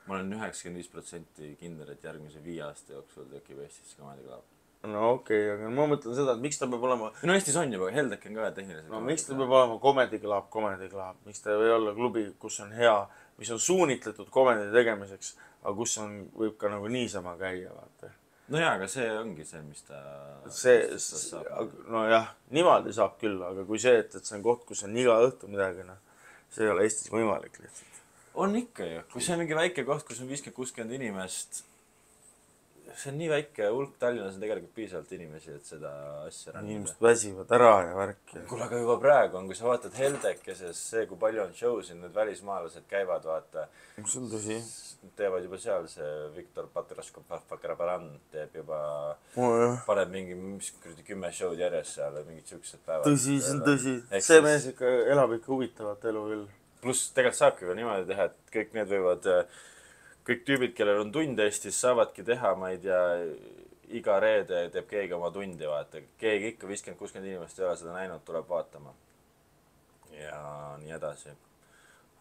Ma olen 95% kindel, et järgmise 5 aasta jooksul tekib Eestis komediklaab. No okei, aga ma mõtlen seda, et miks ta peab olema... No Eestis on juba, Heldek on ka tehniliselt. No miks ta peab olema komediklaab? Miks ta või olla klubi, kus on hea, mis on suunitletud komedi tegemiseks, aga kus võib ka nagu niisama käia, vaata. No jaa, aga see ongi see, mis ta saab. No jah, niimoodi saab küll, aga kui see, et see on koht, kus on iga õhtu midagi, see ei ole Eestis võimalik lihtsalt. On ikka ju, kui see on mingi väike koht, kus on 50-60 inimest, see on nii väike hulk, Tallinnas on tegelikult piisavalt inimesi, et seda asja rannida. Inimesed väsivad ära ja värki. Kuule, aga juba praegu on, kui sa vaatad Heldekeses, see, kui palju on show'sid, need välismaalased käivad, vaata. See on tõsi. Teevad juba seal, see Viktor Patraško-Pakrabaran teeb juba, paneb mingi 10 show'd järjest seal, mingid siuksed päevad. Tõsi, see on tõsi. See mees ikka elab ikka huvitavat elu küll. Pluss tegelikult saabki ka niimoodi teha, et kõik need võivad... Kõik tüübid, kellel on tund Eestis, saavadki teha, ma ei tea, iga reede teeb keegi oma tundi, vaata. Keegi ikka 50-60 inimest ei ole seda näinud, tuleb vaatama. Ja nii edasi.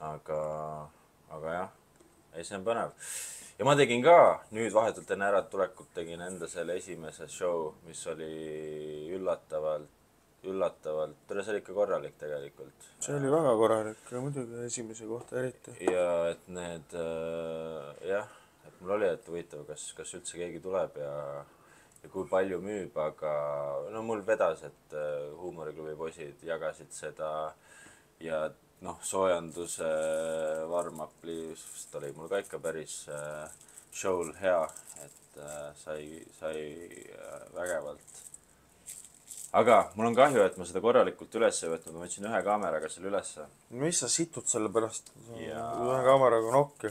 Aga jah. ei, see on põnev. Ja ma tegin ka nüüd vahetult enne äratulekut tegin enda selle esimese show, mis oli üllatavalt, see oli ikka korralik tegelikult. See oli väga korralik ja muidugi esimese kohta eriti. Ja et need, jah, et mul oli, et huvitav, kas üldse keegi tuleb ja kui palju müüb, aga no mul vedas, et huumoriklubi poisid jagasid seda ja noh, soojanduse warm-up'ist oli mul ka ikka päris show'l hea, et sai vägevalt. Aga mul on kahju, et ma seda korralikult üles ei võtnud, ma võtsin ühe kaameraga selle ülesse. Mis sa situd selle pärast? Ühe kaameraga nokki.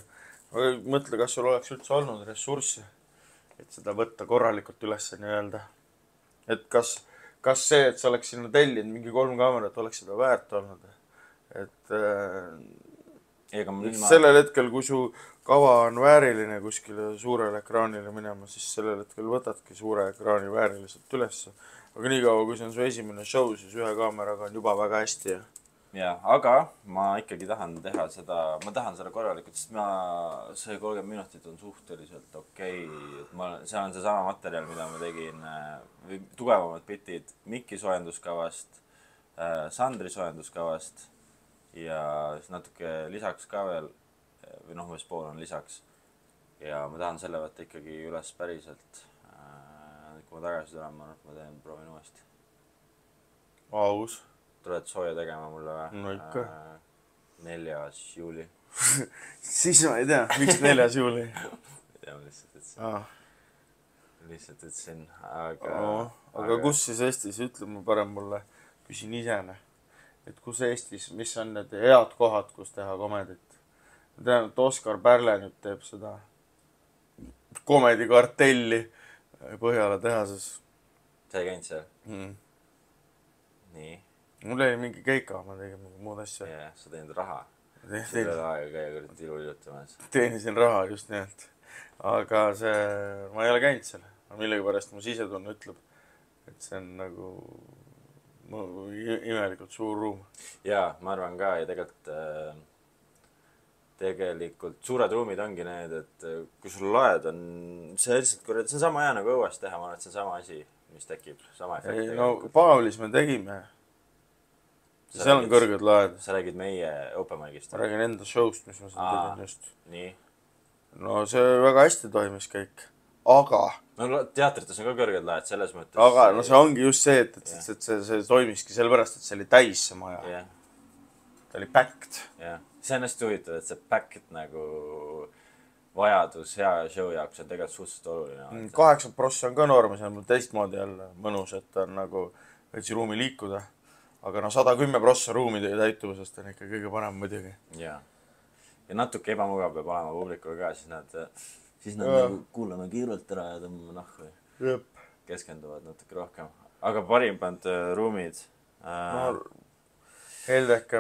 Mõtle, kas sul oleks üldse olnud ressurssi, et seda võtta korralikult üles nii-öelda. Et kas see, et sa oleks sinna tellinud mingi 3 kaamerat, oleks seda väärt olnud? Et sellel hetkel, kui su kava on vääriline kuskile suurele ekraanile minema, siis sellel hetkel võtadki suure ekraani vääriliselt üles. Aga nii kaua, kui see on su esimene show, siis ühe kaameraga on juba väga hästi. Ja, aga ma ikkagi tahan teha seda, ma tahan seda korralikult, sest see 30 minutit on suhteliselt okei. See on seesama materjal, mida ma tegin, tugevamad bitid Mikki soojenduskavast, Sandri soojenduskavast ja natuke lisaks ka veel, või noh, mis pool on lisaks. Ja ma tahan selle võtta ikkagi üles päriselt. Kui ma tagasi tulen, ma proovin uuesti. Aus. Tuled sooja tegema mulle või? No ikka. 4. juuli. Siis ma ei tea, miks 4. juuli? Ei tea, ma lihtsalt ütlesin. Aga kus siis Eestis, ütle ma parem mulle, küsin isene. Et kus Eestis, mis on need head kohad, kus teha komedit? Ma tean, et Oskar Pärle nüüd teeb seda komedikartelli Põhjala tehases. Sa ei käinud seal? Nii. Mul oli mingi keika, ma tegin mingi muud asja. Jah, sa teenid raha. Sul oli aega käia küll ilu-ilutamas. Teenisin raha just nimelt. Aga ma ei ole käinud seal. Millegipärast mu sisetunne ütleb, et see on nagu imelikult suur ruum. Jaa, ma arvan ka ja tegelikult suured ruumid ongi need, et kui sul laed on, see on sama hea nagu õues teha, ma arvan, et see on sama asi, mis tekib, sama efekt. No Paalis me tegime. Seal on kõrged laed. Sa räägid meie open mic'ist? Ma räägin enda show'st, mis ma seal tegin just. Nii? No see väga hästi toimis kõik. Aga... No teatrites on ka kõrged laed selles mõttes. Aga no see ongi just see, et see toimiski sellepärast, et see oli täis see maja. Jah. Ta oli packed. Jah. See on hästi huvitav, et see packed nagu vajadus hea show jaoks on tegelikult suhteliselt oluline. 8% on ka norm, see on teistmoodi jälle mõnus, et on nagu võtsi ruumi liikuda. Aga no 110% ruumide täituvusest on ikka kõige parem muidugi. Ja natuke ebamugav peab olema publikul ka, siis nad nagu kuulame kiirelt ära ja tõmbame nahku. Keskenduvad natuke rohkem. Aga parim pand ruumid. Heldeke.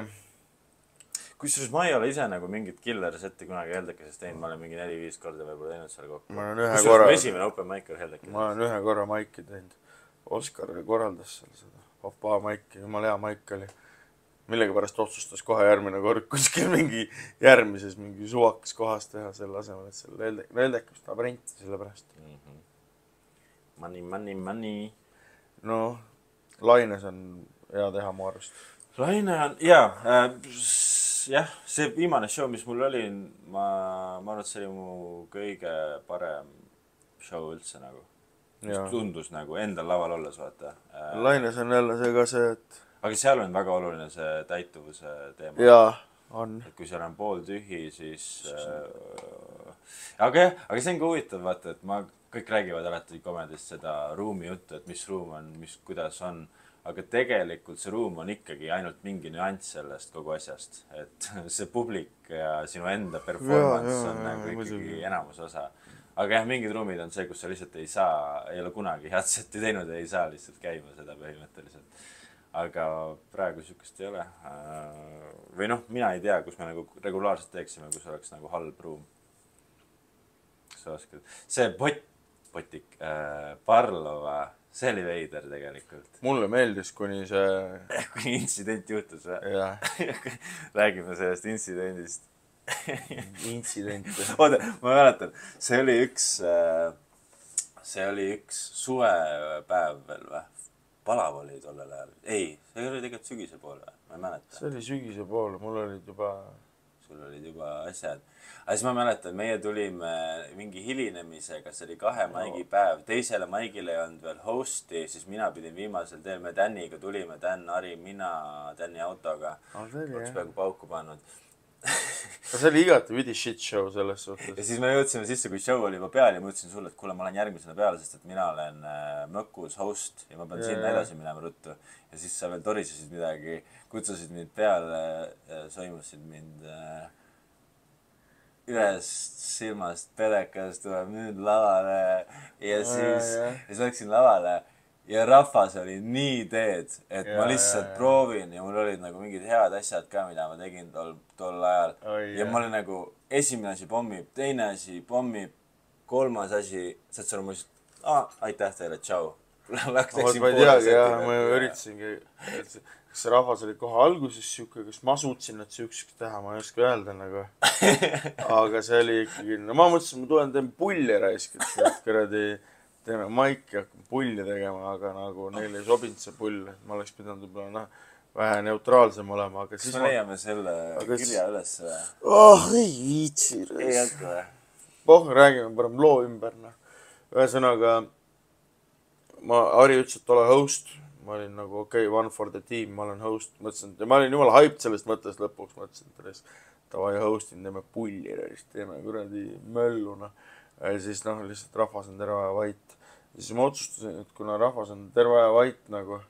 Kusjuures ma ei ole ise nagu mingit killer seti kunagi Heldekesest teinud, ma olen mingi 4-5 korda võib-olla teinud seal kokku. Kusjuures esimene open mic oli Heldekesest. Ma olen ühe korra maiki teinud. Oskar korraldas seal seda papa maiki, jumal hea maik oli. Millegipärast otsustas kohe järgmine kord kuskil mingi järgmises mingi suvakas kohas teha selle asemel, et selle Heldekest tahab renti selle pärast. Money. No, Laines on hea teha mu arvust. Laine on, jaa, see viimane show, mis mul oli, ma arvan, et see oli mu kõige parem show üldse nagu. Mis tundus nagu endal laval olles, vaata. Laines on jälle see ka see, et... Aga seal on väga oluline see täituvuse teema. Jaa, on. Et kui seal on pool tühi, siis... Aga see on ka huvitav, vaata, et kõik räägivad alati komedist seda ruumi juttu, et mis ruum on, kuidas on. Aga tegelikult see ruum on ikkagi ainult mingi nüanss sellest kogu asjast. Et see publik ja sinu enda performance on nagu ikkagi enamus osa. Aga jah, mingid ruumid on see, kus sa lihtsalt ei ole kunagi head seti teinud ja ei saa lihtsalt käima seda põhimõtteliselt. Aga praegu sükest ei ole. Või noh, mina ei tea, kus me nagu regulaarselt teeksime, kus oleks nagu halb ruum. See Potik, Parlova, see oli veider tegelikult. Mulle meeldis, kuni see... Kuni intsident juhtus või? Jah. Räägime sellest intsidendist. intsidente. Oota, ma mäletan, see oli üks suvepäev veel või? Palav oli tollel ajal. Ei, see oli tegelikult sügise pool või? Ma ei mäleta. See oli sügise pool, mul olid juba... Sul olid juba asjad. Aga siis ma mäletan, meie tulime mingi hilinemisega, see oli 2 maigi päev. 2. maigile ei olnud veel hosti, siis mina pidin viimasel teel. Me Daniga tulime, Dan, Ari, mina Dani autoga. Oleks peaaegu pauku pannud. See oli igati vidi shit show selles suhtes. Ja siis me jõudsime sisse, kui show oli juba peal ja ma ütlesin sulle, et kuule, ma olen järgmisena peale, sest et mina olen Mõkus host ja ma pean sinna edasi minema ruttu. Ja siis sa veel torisesid midagi, kutsusid mind peale, soimusid mind ühest silmast pedekas tuleb nüüd lavale ja siis läksin lavale ja rahvas oli nii teed, et ma lihtsalt proovin ja mul olid nagu mingid head asjad ka, mida ma tegin tol ajal. Ja ma olin nagu esimene asi pommib, teine asi pommib, 3. asi, saad sa muist, aitäh teile, tšau. Ma ei teagi, jah, ma üritasingi, kas see rahvas oli kohe alguses siuke, kas ma suutsin nad siukseks teha, ma ei oska öelda nagu. Aga see oli ikkagi, no ma mõtlesin, ma tulen teen pulli raisk, et kuradi teeme maiki, hakkame pulli tegema, aga nagu neile ei sobinud see pull, et ma oleks pidanud võib-olla vähe neutraalsem olema, aga siis ma leiame selle kirja üles või? Ei viitsi raisk. Ei jätka või? Räägime parem loo ümber, Ühesõnaga, Ari ütles, et ole host. Ma olin nagu okei, one for the team, ma olen host. Mõtlesin, ja ma olin jumala hyped sellest mõttest lõpuks. Mõtlesin, et davai hostin, teeme pulli, teeme kuradi mölluna. Ja siis lihtsalt rahvas on terve aja vait. Ja siis ma otsustasin, et kuna rahvas on terve aja vait nagu,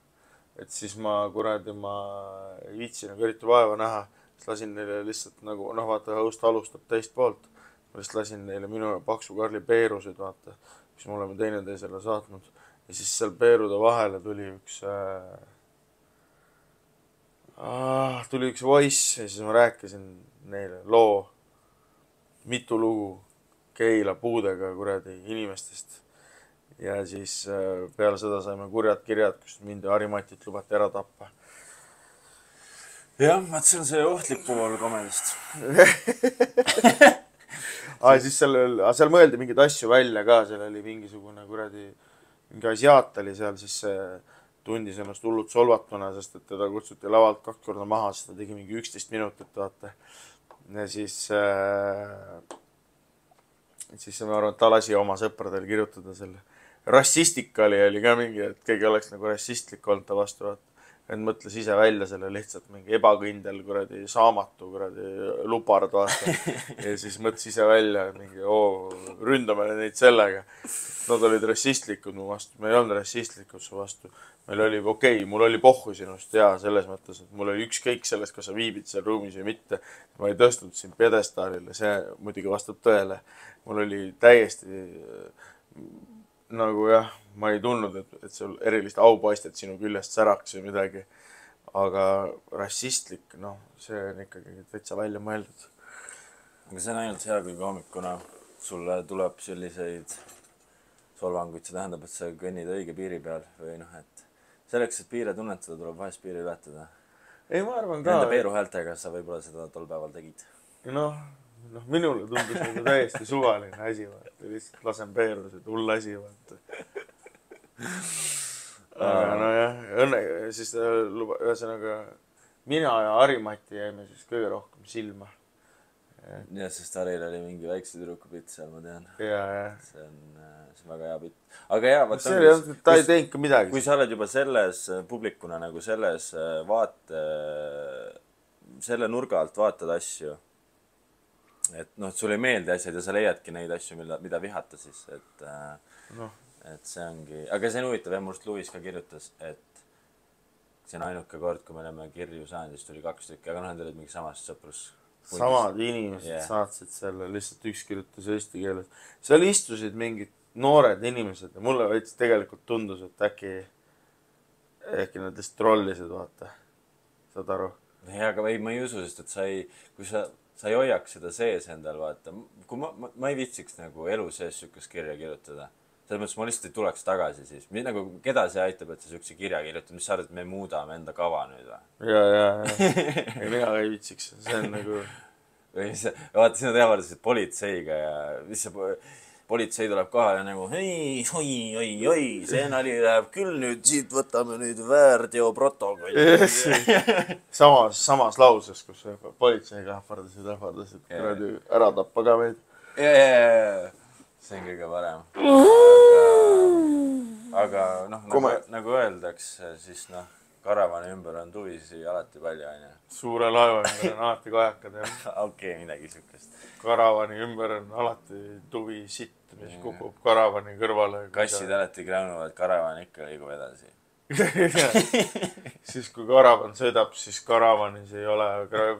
et siis ma ei viitsi nagu eriti vaeva näha. Siis lasin neile lihtsalt nagu, vaata, host alustab teist poolt. Ma lihtsalt lasin neile minu Paksu Karli peerusid, vaata, mis me oleme teineteisele saatnud. Ja siis seal peerude vahele tuli üks voice ja siis ma rääkisin neile loo, mitu lugu Keila puudega kuradi inimestest. Ja siis peale seda saime kurjad kirjad, kus mind ja Harimatit lubati ära tappa. Jah, see on see ohtlik pool komedist. Siis seal mõeldi mingeid asju välja ka, seal oli mingisugune kuradi mingi asiaat oli seal, siis tundis ennast hullult solvatuna, sest et teda kutsuti lavalt 2 korda maha, sest ta tegi mingi 11 minutit, vaata. Ja siis ma arvan, et ta lasi oma sõpradel kirjutada selle. Rassistika oli ka mingi, et keegi oleks nagu rassistlik olnud ta vastu, vaata. Et mõtles ise välja selle lihtsalt mingi ebakõindel kuradi saamatu kuradi lupard, vaata. Ja siis mõtles ise välja mingi, ründame neid sellega. Nad olid rassistlikud mu vastu. Me ei olnud rassistlikud su vastu. Meil oli mul oli pohhu sinust selles mõttes, et mul oli ükskõik sellest, kas sa viibid seal ruumis või mitte. Ma ei tõstnud sind pjedestaalile, see muidugi vastab tõele. Mul oli täiesti nagu ma ei tundnud, et sul erilist aupaistet sinu küljest säraks või midagi. Aga rassistlik, see on ikkagi täitsa välja mõeldud. Aga see on ainult hea, kui hommikuna sulle tuleb selliseid solvanguid, see tähendab, et sa kõnnid õige piiri peal või et selleks, et piire tunnetada, tuleb vahest piiri ületada. Ei, ma arvan ka. Nende peeruhäältega sa võib-olla seda tol päeval tegid. Minule tundus nagu täiesti suvaline asi, vaata. Lihtsalt lasen peerusid, hull asi, vaata. Aga siis ühesõnaga mina ja Harimati jäime siis kõige rohkem silma. Ja, sest Haril oli mingi väikse tüdruku pitt seal, ma tean. See on väga hea pitt. Aga ta ei teinud ka midagi. Kui sa oled juba selles publikuna nagu selle nurga alt vaatad asju, et sul ei meeldi asjad ja sa leiadki neid asju, mida vihata siis, et see ongi, aga see on huvitav, mul just Luis ka kirjutas, et see on ainuke kord, kui me oleme kirju saanud, siis tuli 2 tükki, aga need olid mingi samast sõprus. Samad inimesed saatsid selle, lihtsalt üks kirjutas eesti keeles. Seal istusid mingid noored inimesed ja mulle veits tegelikult tundus, et äkki nad lihtsalt trollisid, vaata. Saad aru? Aga ma ei usu, sest et kui sa ei hoiaks seda sees endal, vaata. Kui ma ei viitsiks nagu elu sees sükest kirja kirjutada. Selles mõttes ma lihtsalt ei tuleks tagasi siis. Keda see aitab, et sa sükse kirja kirjutad? Mis sa arvad, et me muudame enda kava nüüd või? Ja. Mina ei viitsiks. See on nagu... vaata, sina teavardasid politseiga ja mis see politsei tuleb kohale ja nagu oi, see nali läheb küll nüüd, siit võtame nüüd väärteo protokolli. samas lauses, kus politseiga ähvardasid ära tappa ka meid. See on kõige parem. Aga nagu öeldakse, siis karavani ümber on tuvisi alati palju, on ju. Suure laeva ümber on alati kajakad, jah. Okei, midagi sükest. Karavani ümber on alati tuvi sitt, mis kukub karavani kõrvale. Kassid alati kraunuvad, karavan ikka liigub edasi. Siis kui karavan sõidab, siis karavanis ei ole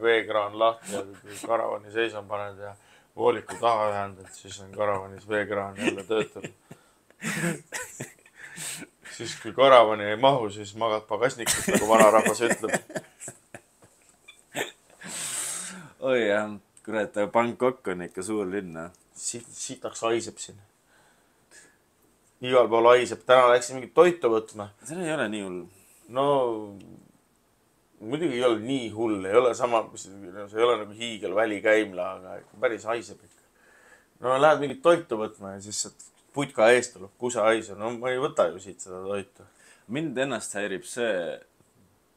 veekraan lahti ja kui karavani seisma paned ja vooliku taha ühendad, siis on karavanis veekraan jälle töötab. Siis kui karavani ei mahu, siis magad pagasnikust, nagu vanarahvas ütleb. Oi jah, kurat, Bangkok on ikka suur linna. Sitaks haiseb siin. Igal pool haiseb. Täna läksin mingit toitu võtma. See ei ole nii hull. No, muidugi ei ole nii hull. Ei ole sama, see ei ole nagu hiigelväli käimla, aga päris haiseb ikka. No, lähed mingit toitu võtma ja siis putka eest tuleb kusa haisu. No, ma ei võta ju siit seda toitu. Mind ennast häirib see,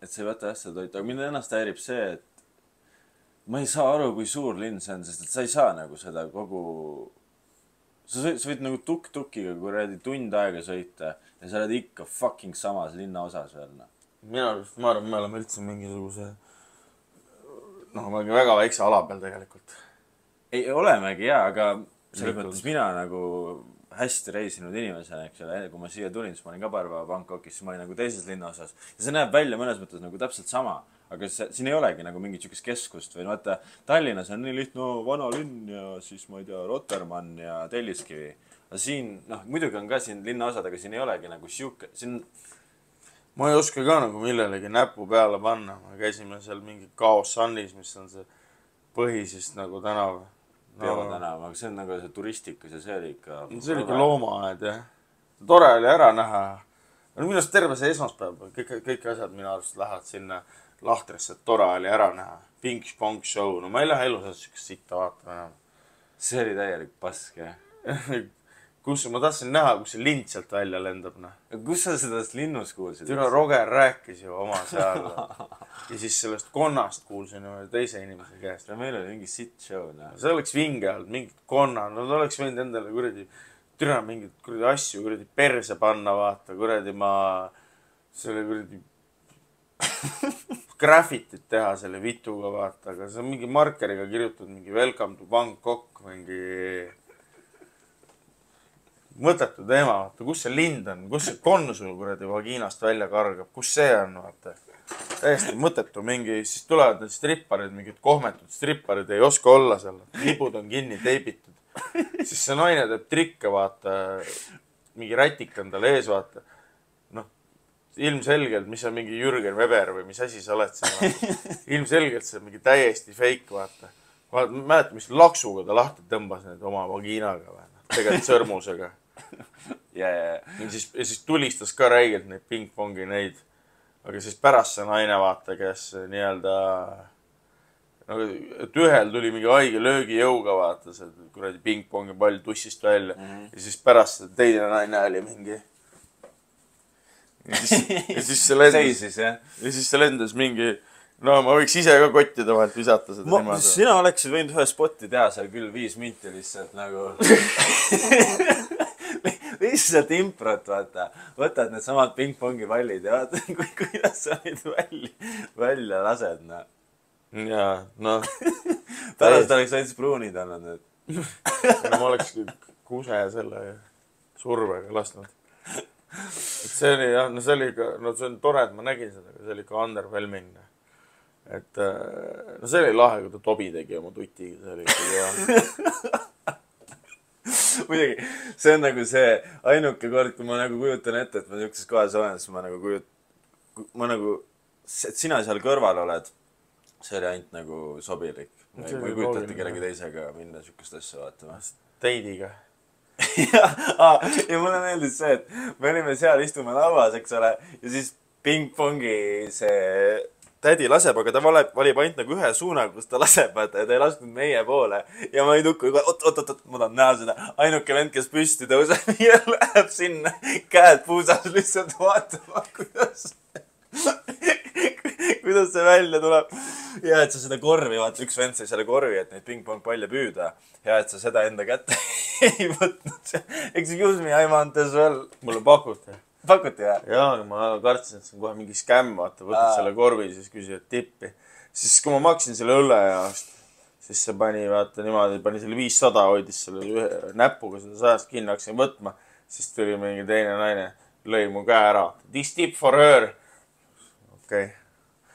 et sa ei võta seda toitu, aga mind ennast häirib see, et ma ei saa aru, kui suur linn see on, sest et sa ei saa nagu seda kogu... Sa võid nagu tuk-tukiga kuradi tund aega sõita ja sa oled ikka fucking samas linna osas veel. Ma arvan, me oleme üldse mingisuguse... me oleme väga väikse ala peal tegelikult. Ei, olemegi jaa, aga selles mõttes mina nagu hästi reisinud inimesena, eks ole, kui ma siia tulin, siis ma olin ka paar päeva Bangkokis, siis ma olin nagu teises linna osas. Ja see näeb välja mõnes mõttes nagu täpselt sama, aga siin ei olegi nagu mingit sükest keskust või vaata, Tallinnas on nii lihtne vana linn ja siis ma ei tea, Rotermann ja Telliskivi. Aga siin, muidugi on ka siin linnaosad, aga siin ei olegi nagu siuke, siin... Ma ei oska ka nagu millelegi näpu peale panna. Ma käisime seal mingi Kaos Sunnis, mis on see põhisist nagu tänav. Peotänav, aga see on nagu see turistikas ja see oli ikka... See oli ikka loomaaed, jah. Tore oli ära näha. Minu arust terve see esmaspäev, kõik asjad minu arust lähevad sinna Lahtresse, et tore oli ära näha. Ping-pong show. No ma ei lähe elu sellest sükest sitta vaatama enam. See oli täielik pask, jah. Ma tahtsin näha, kus see lind sealt välja lendab. Kus sa sellest linnust kuulsid? Türa Roger rääkis ju oma seal. Ja siis sellest konnast kuulsin teise inimese käest. Meil oli mingi sit show. See oleks vinge olnud, mingid konna. No ta oleks võinud endale kuradi, türa mingid kuradi asju kuradi perse panna, vaata. Kuradi ma selle kuradi graffitit teha selle vituga, vaata. Aga see on mingi markeriga kirjutatud, mingi welcome to Bangkok, mingi... mõttetu teema, vaata, kus see lind on, kus see konsul kuradi vagiinast välja kargab, kus see on, vaata. Täiesti mõttetu mingi, siis tulevad need stripparid, mingid kohmetud stripparid, ei oska olla seal. Libud on kinni teibitud. Siis see naine teeb trikke, vaata, mingi rätik on tal ees, vaata. Ilmselgelt, mis on mingi Jürgen Weber või mis asi sa oled siin. Ilmselgelt see on mingi täiesti fake, vaata. Mäletan, mis laksuga ta lahti tõmbas need oma vagiinaga või. Tegelikult sõrmusega. Ja siis tulistas ka räigelt neid ping-pongi neid. Aga siis pärast see naine, vaata, kes nii-öelda... et ühel tuli mingi haige löögi jõuga, vaata, see kuradi ping-pongi pall tussist välja. Ja siis pärast see teine naine oli mingi... Ja siis see lendas... Seisis, jah? Ja siis see lendas mingi... No ma võiks ise ka kottide vahelt visata seda niimoodi. Sina oleksid võinud ühe spotti teha seal küll 5 minti lihtsalt nagu... lihtsalt improt, vaata. Võtad need samad ping-pongi pallid ja vaata, kuidas sa neid välja lased, no. Jaa, no. Pärast oleks ainult pruunid olnud need. Ma oleks kuse selle survega lasknud. See oli, jah, no see oli ka, no see on tore, et ma nägin seda, aga see oli ka underwhelming. Et, no see oli lahe, kui ta Tobi tegi oma tutiga, see oli ikka hea. Muidugi, see on nagu see ainuke kord, kui ma nagu kujutan ette, et ma niisuguses kohas olen, siis ma nagu, et sina seal kõrval oled, see oli ainult nagu sobilik. Ma ei kujutate kellegi teisega minna niisugust asja vaatama. Teidiga. Ja mulle meeldis see, et me olime seal istume lauas, eks ole, ja siis ping-pongi see tädi laseb, aga ta valib ainult nagu ühe suuna, kus ta laseb, vaata, ja ta ei lasknud meie poole. Ja ma ei tukku, oot, ma tahan näha seda. Ainuke vend, kes püsti tõuseb ja läheb sinna käed puusas lihtsalt vaatama, kuidas see välja tuleb. Ja et sa seda korvi, vaata, üks vend sai selle korvi, et neid pingpongpalle püüda. Ja et sa seda enda kätte ei võtnud. Excuse me, I want as well. Mulle pakuti. Pakuti või? Jaa, ma kartsin, et see on kohe mingi skämm, vaata, võtad selle korvi, siis küsivad tippi. Siis kui ma maksin selle õlle jaost, siis see pani, vaata, niimoodi, pani selle 500, hoidis selle ühe näpuga seda 100 kinni, hakkasin võtma. Siis tuli mingi teine naine, lõi mu käe ära. This tip for her. Okei.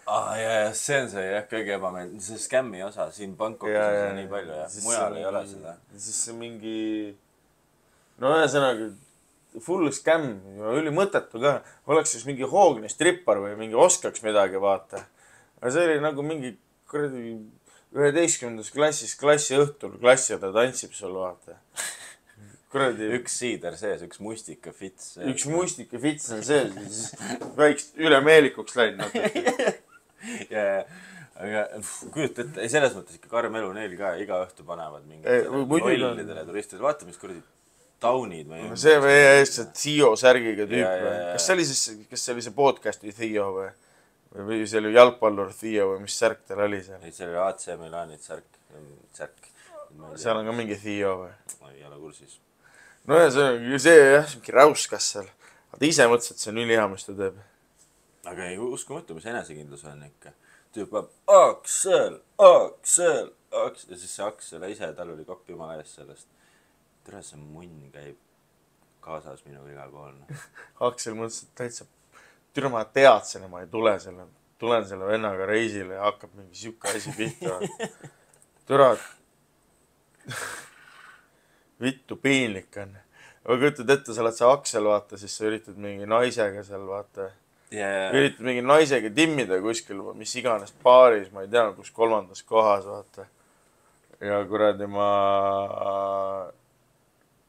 Ja see on see jah, kõige ebameeld. See skämmi osa siin Bangkokis on nii palju ja mujal ei ole seda. Siis see mingi, no ühesõnaga, full skämm, üli mõttetu ka. Oleks siis mingi hoogne strippar või mingi oskaks midagi, vaata. Aga see oli nagu mingi 11. klassis klassi õhtul, klassiõde tantsib sul, vaata. Üks siider sees, üks mustika fits. Üks mustika fits on sees, väikest üle meelikuks läinud natuke. Aga kujuta ette, selles mõttes ikka karm elu neil ka iga õhtu panevad mingid lollidele turistidele. Vaata, mis kuradi taunid või... See või see Theo särgiga tüüp või? Kas see oli see podcasti Theo või? Või see oli jalgpallur Theo või mis särk tal oli seal? Ei, see oli AC Milanit särk. Seal on ka mingi Theo või? Ma ei ole kursis. No ja see jah, mingi räuskas seal. Aga ta ise mõtles, et see on ülihea, mis ta teeb. Aga ei uskumatu, mis enesekindlus on ikka. Tüüp peab Aksel. Ja siis see Aksel ise, tal oli kopp jumala ees sellest. Tere, see munn käib kaasas minuga igal pool. Aksel mõtles, et täitsa, türa ma teadsin, ma ei tulen selle vennaga reisile ja hakkab mingi siuke asi pihta. Türa, vittu piinlik on. Aga kujutad ette, sa oled see Aksel, vaata, siis sa üritad mingi naisega seal, vaata. Üritad mingi naisega timmida kuskil, mis iganes paaris, ma ei tea, kus 3. kohas, vaata. Ja kuradi ma...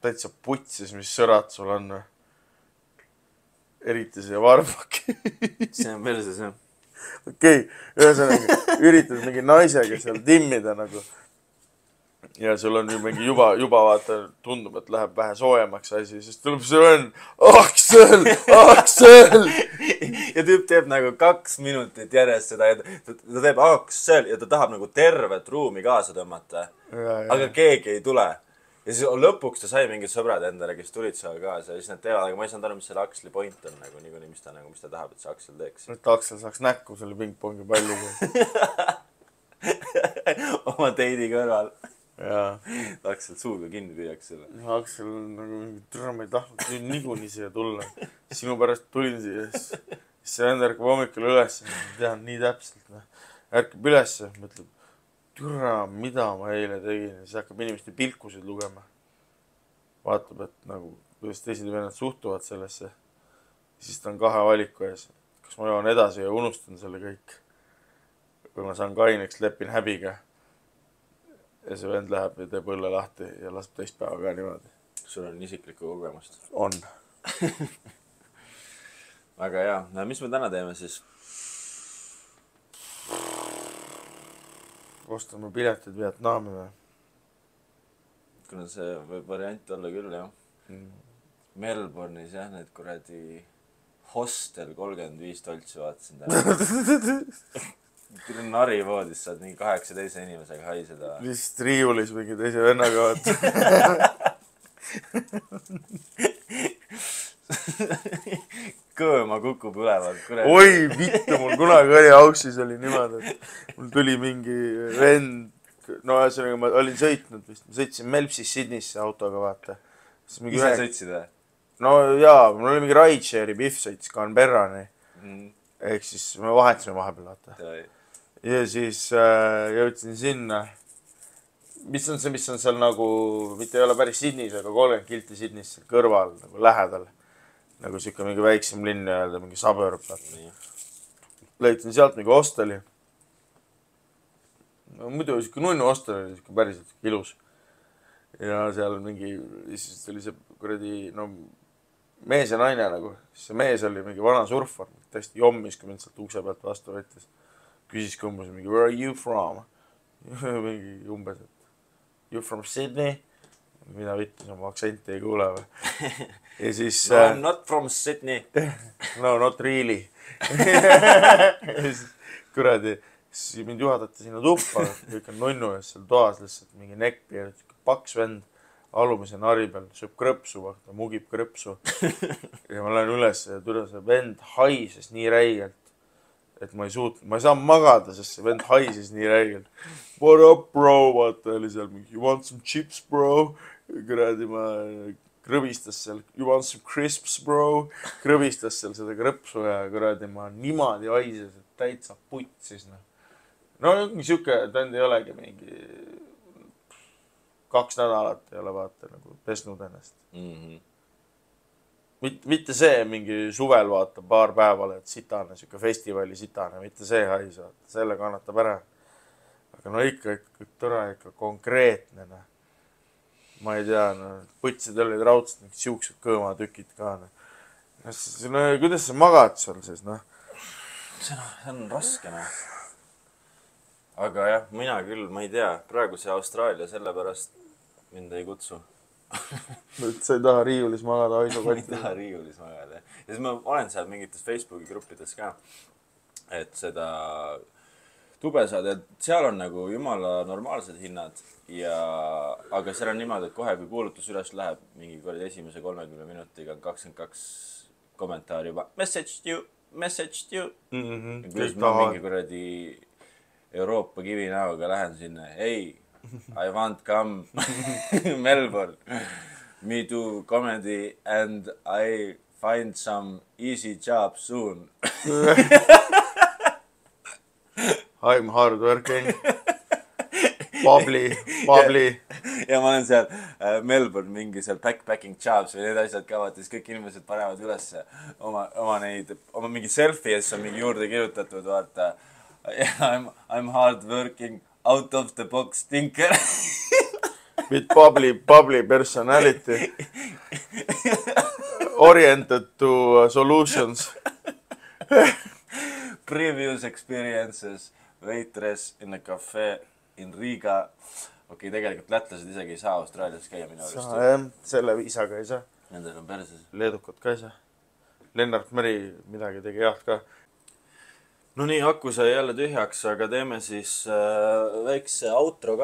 täitsa putsis, mis sõrad sul on. Eriti see varmaki. See on perses, jah. Okei, ühesõnaga, üritad mingi naisega seal timmida nagu. Ja sul on mingi juba vaata, tundub, et läheb vähe soojemaks asi, siis tuleb see on Aksel! Ja tüüp teeb nagu 2 minutit järjest seda, ta teeb Aksel ja ta tahab nagu tervet ruumi kaasa tõmmata. Aga keegi ei tule. Ja siis lõpuks ta sai mingid sõbrad endale, kes tulid seal kaasa ja siis nad teevad, aga ma ei saanud aru, mis selle Aksli point on nagu niikuinii, mis ta tahab, et see Aksel teeks. Et Aksel saaks näkku selle pingpongi palliga. Oma teidi kõrval. Jaa. Aksel suuga kinni püüaks selle. Aksel on nagu mingi türa, ma ei tahtnud nüüd niikuinii siia tulla. Sinu pärast tulin siia. Siis see enda ärkab hommikul üles. Tean nii täpselt. Ärkab üles, mõtleb. Türa, mida ma eile tegin. Siis hakkab inimeste pilkusid lugema. Vaatab, et nagu, kuidas teised vennad suhtuvad sellesse. Siis ta on 2 valiku ees. Kas ma joon edasi ja unustan selle kõik. Või ma saan kaineks, lepin häbiga. Ja see vend läheb ja teeb õlle lahti ja laseb teist päeva ka niimoodi. Sul on isiklikku kogemust? On. Aga jah, mis me täna teeme siis? Ostame piletid Vietnami või? Kuna see võib variant olla küll, jah. Melbourne'is jah, need kuradi hostel 35 toltsi vaatasin täna. Küll narivoodis saad mingi 18 inimesega haiseda. Lihtsalt riiulis mingi teise vennaga vaata. Kõõma kukub ülevalt. Oi, vittu, mul kunagi oli Auksis oli niimoodi, et mul tuli mingi vend, no ühesõnaga ma olin sõitnud vist, ma sõitsin Melpsis Sydneysse autoga vaata. Ise sõitsid või? No jaa, mul oli mingi rideshare'i Biff sõitis Canberrani. Ehk siis me vahetasime vahepeal vaata. Ja siis jõudsin sinna, mis on seal nagu, mitte ei ole päris Sydneys, aga 30 kilti Sydneys kõrval, nagu lähedal. Nagu siuke mingi väiksem linn öelda, mingi suburb. Leidsin sealt mingi hosteli. No, muidu siuke nunnu hostel oli siuke päriselt ilus. Ja seal mingi, siis oli see kuradi, no mees ja naine nagu. See mees oli mingi vana surfar, täiesti jommis, kui mind sealt ukse pealt vastu võttis. Küsis ka umbes mingi, where are you from? Mingi umbes, et you from Sydney? Mida vittus, oma aktsenti ei kuule või? Ja siis... No, I'm not from Sydney. No, not really. Ja siis, kuradi, siis mind juhatati sinna tuppa, kõik on nunnu ja seal toas lihtsalt mingi nekkpi ja paks vend alumise nari peal, sööb krõpsu, ta mugib krõpsu. Ja ma lähen üles ja tule see vend haises nii räigelt, et ma ei saa magada, sest see vend haises nii räigelt. What up, bro? Vaata, oli seal mingi, you want some chips, bro? Kuradi, ma krõbistas seal, you want some crisps, bro? Krõbistas seal seda krõpsu ja kuradi, ma niimoodi haises, et täitsa putsis. No, siuke vend ei olegi mingi 2 nädalat ei ole vaata nagu pesnud ennast. Mitte see mingi suvel vaata paar päevale, et sitane, siuke festivali sitane, mitte see hais vaata, selle kannatab ära. Aga no ikka tore, ikka konkreetne. Ma ei tea, putsid olid raudselt, siuksed kõõmatükid ka. Kuidas sa magad seal siis? See on raske. Aga jah, mina küll, ma ei tea, praegu see Austraalia sellepärast mind ei kutsu. Sa ei taha riiulis magada, Aiso Ma ei taha riiulis magada. Ja siis ma olen seal mingites Facebooki gruppides ka, et seda tube saada. Seal on nagu jumala normaalsed hinnad, aga seal on niimoodi, et kohe kui kuulutus üles läheb, mingi kord esimese 30 minutiga 22 kommentaari juba messaged you. Kuidas ma mingi kuradi Euroopa kivinäoga lähen sinna, hey, I want come Melbourne, me do comedy and I find some easy job soon. I'm hard working. Babli. Ja ma olen seal Melbourne mingi seal backpacking jobs või need asjad ka, vaata, siis kõik inimesed panevad üles oma mingi selfie, siis on mingi juurde kirjutatud, vaata, I'm hard working, out of the box thinker. With bubbly personality. Oriented to solutions. Previous experiences, waitress in a cafe in Riga. Okei, tegelikult lätlased isegi ei saa Austraalias käia minu arust. Selle viisaga ei saa. Nendel on perses. Leedukad ka ei saa. Lennart Meri midagi tegi head ka. No nii, aku sai jälle tühjaks, aga teeme siis väikse outro ka.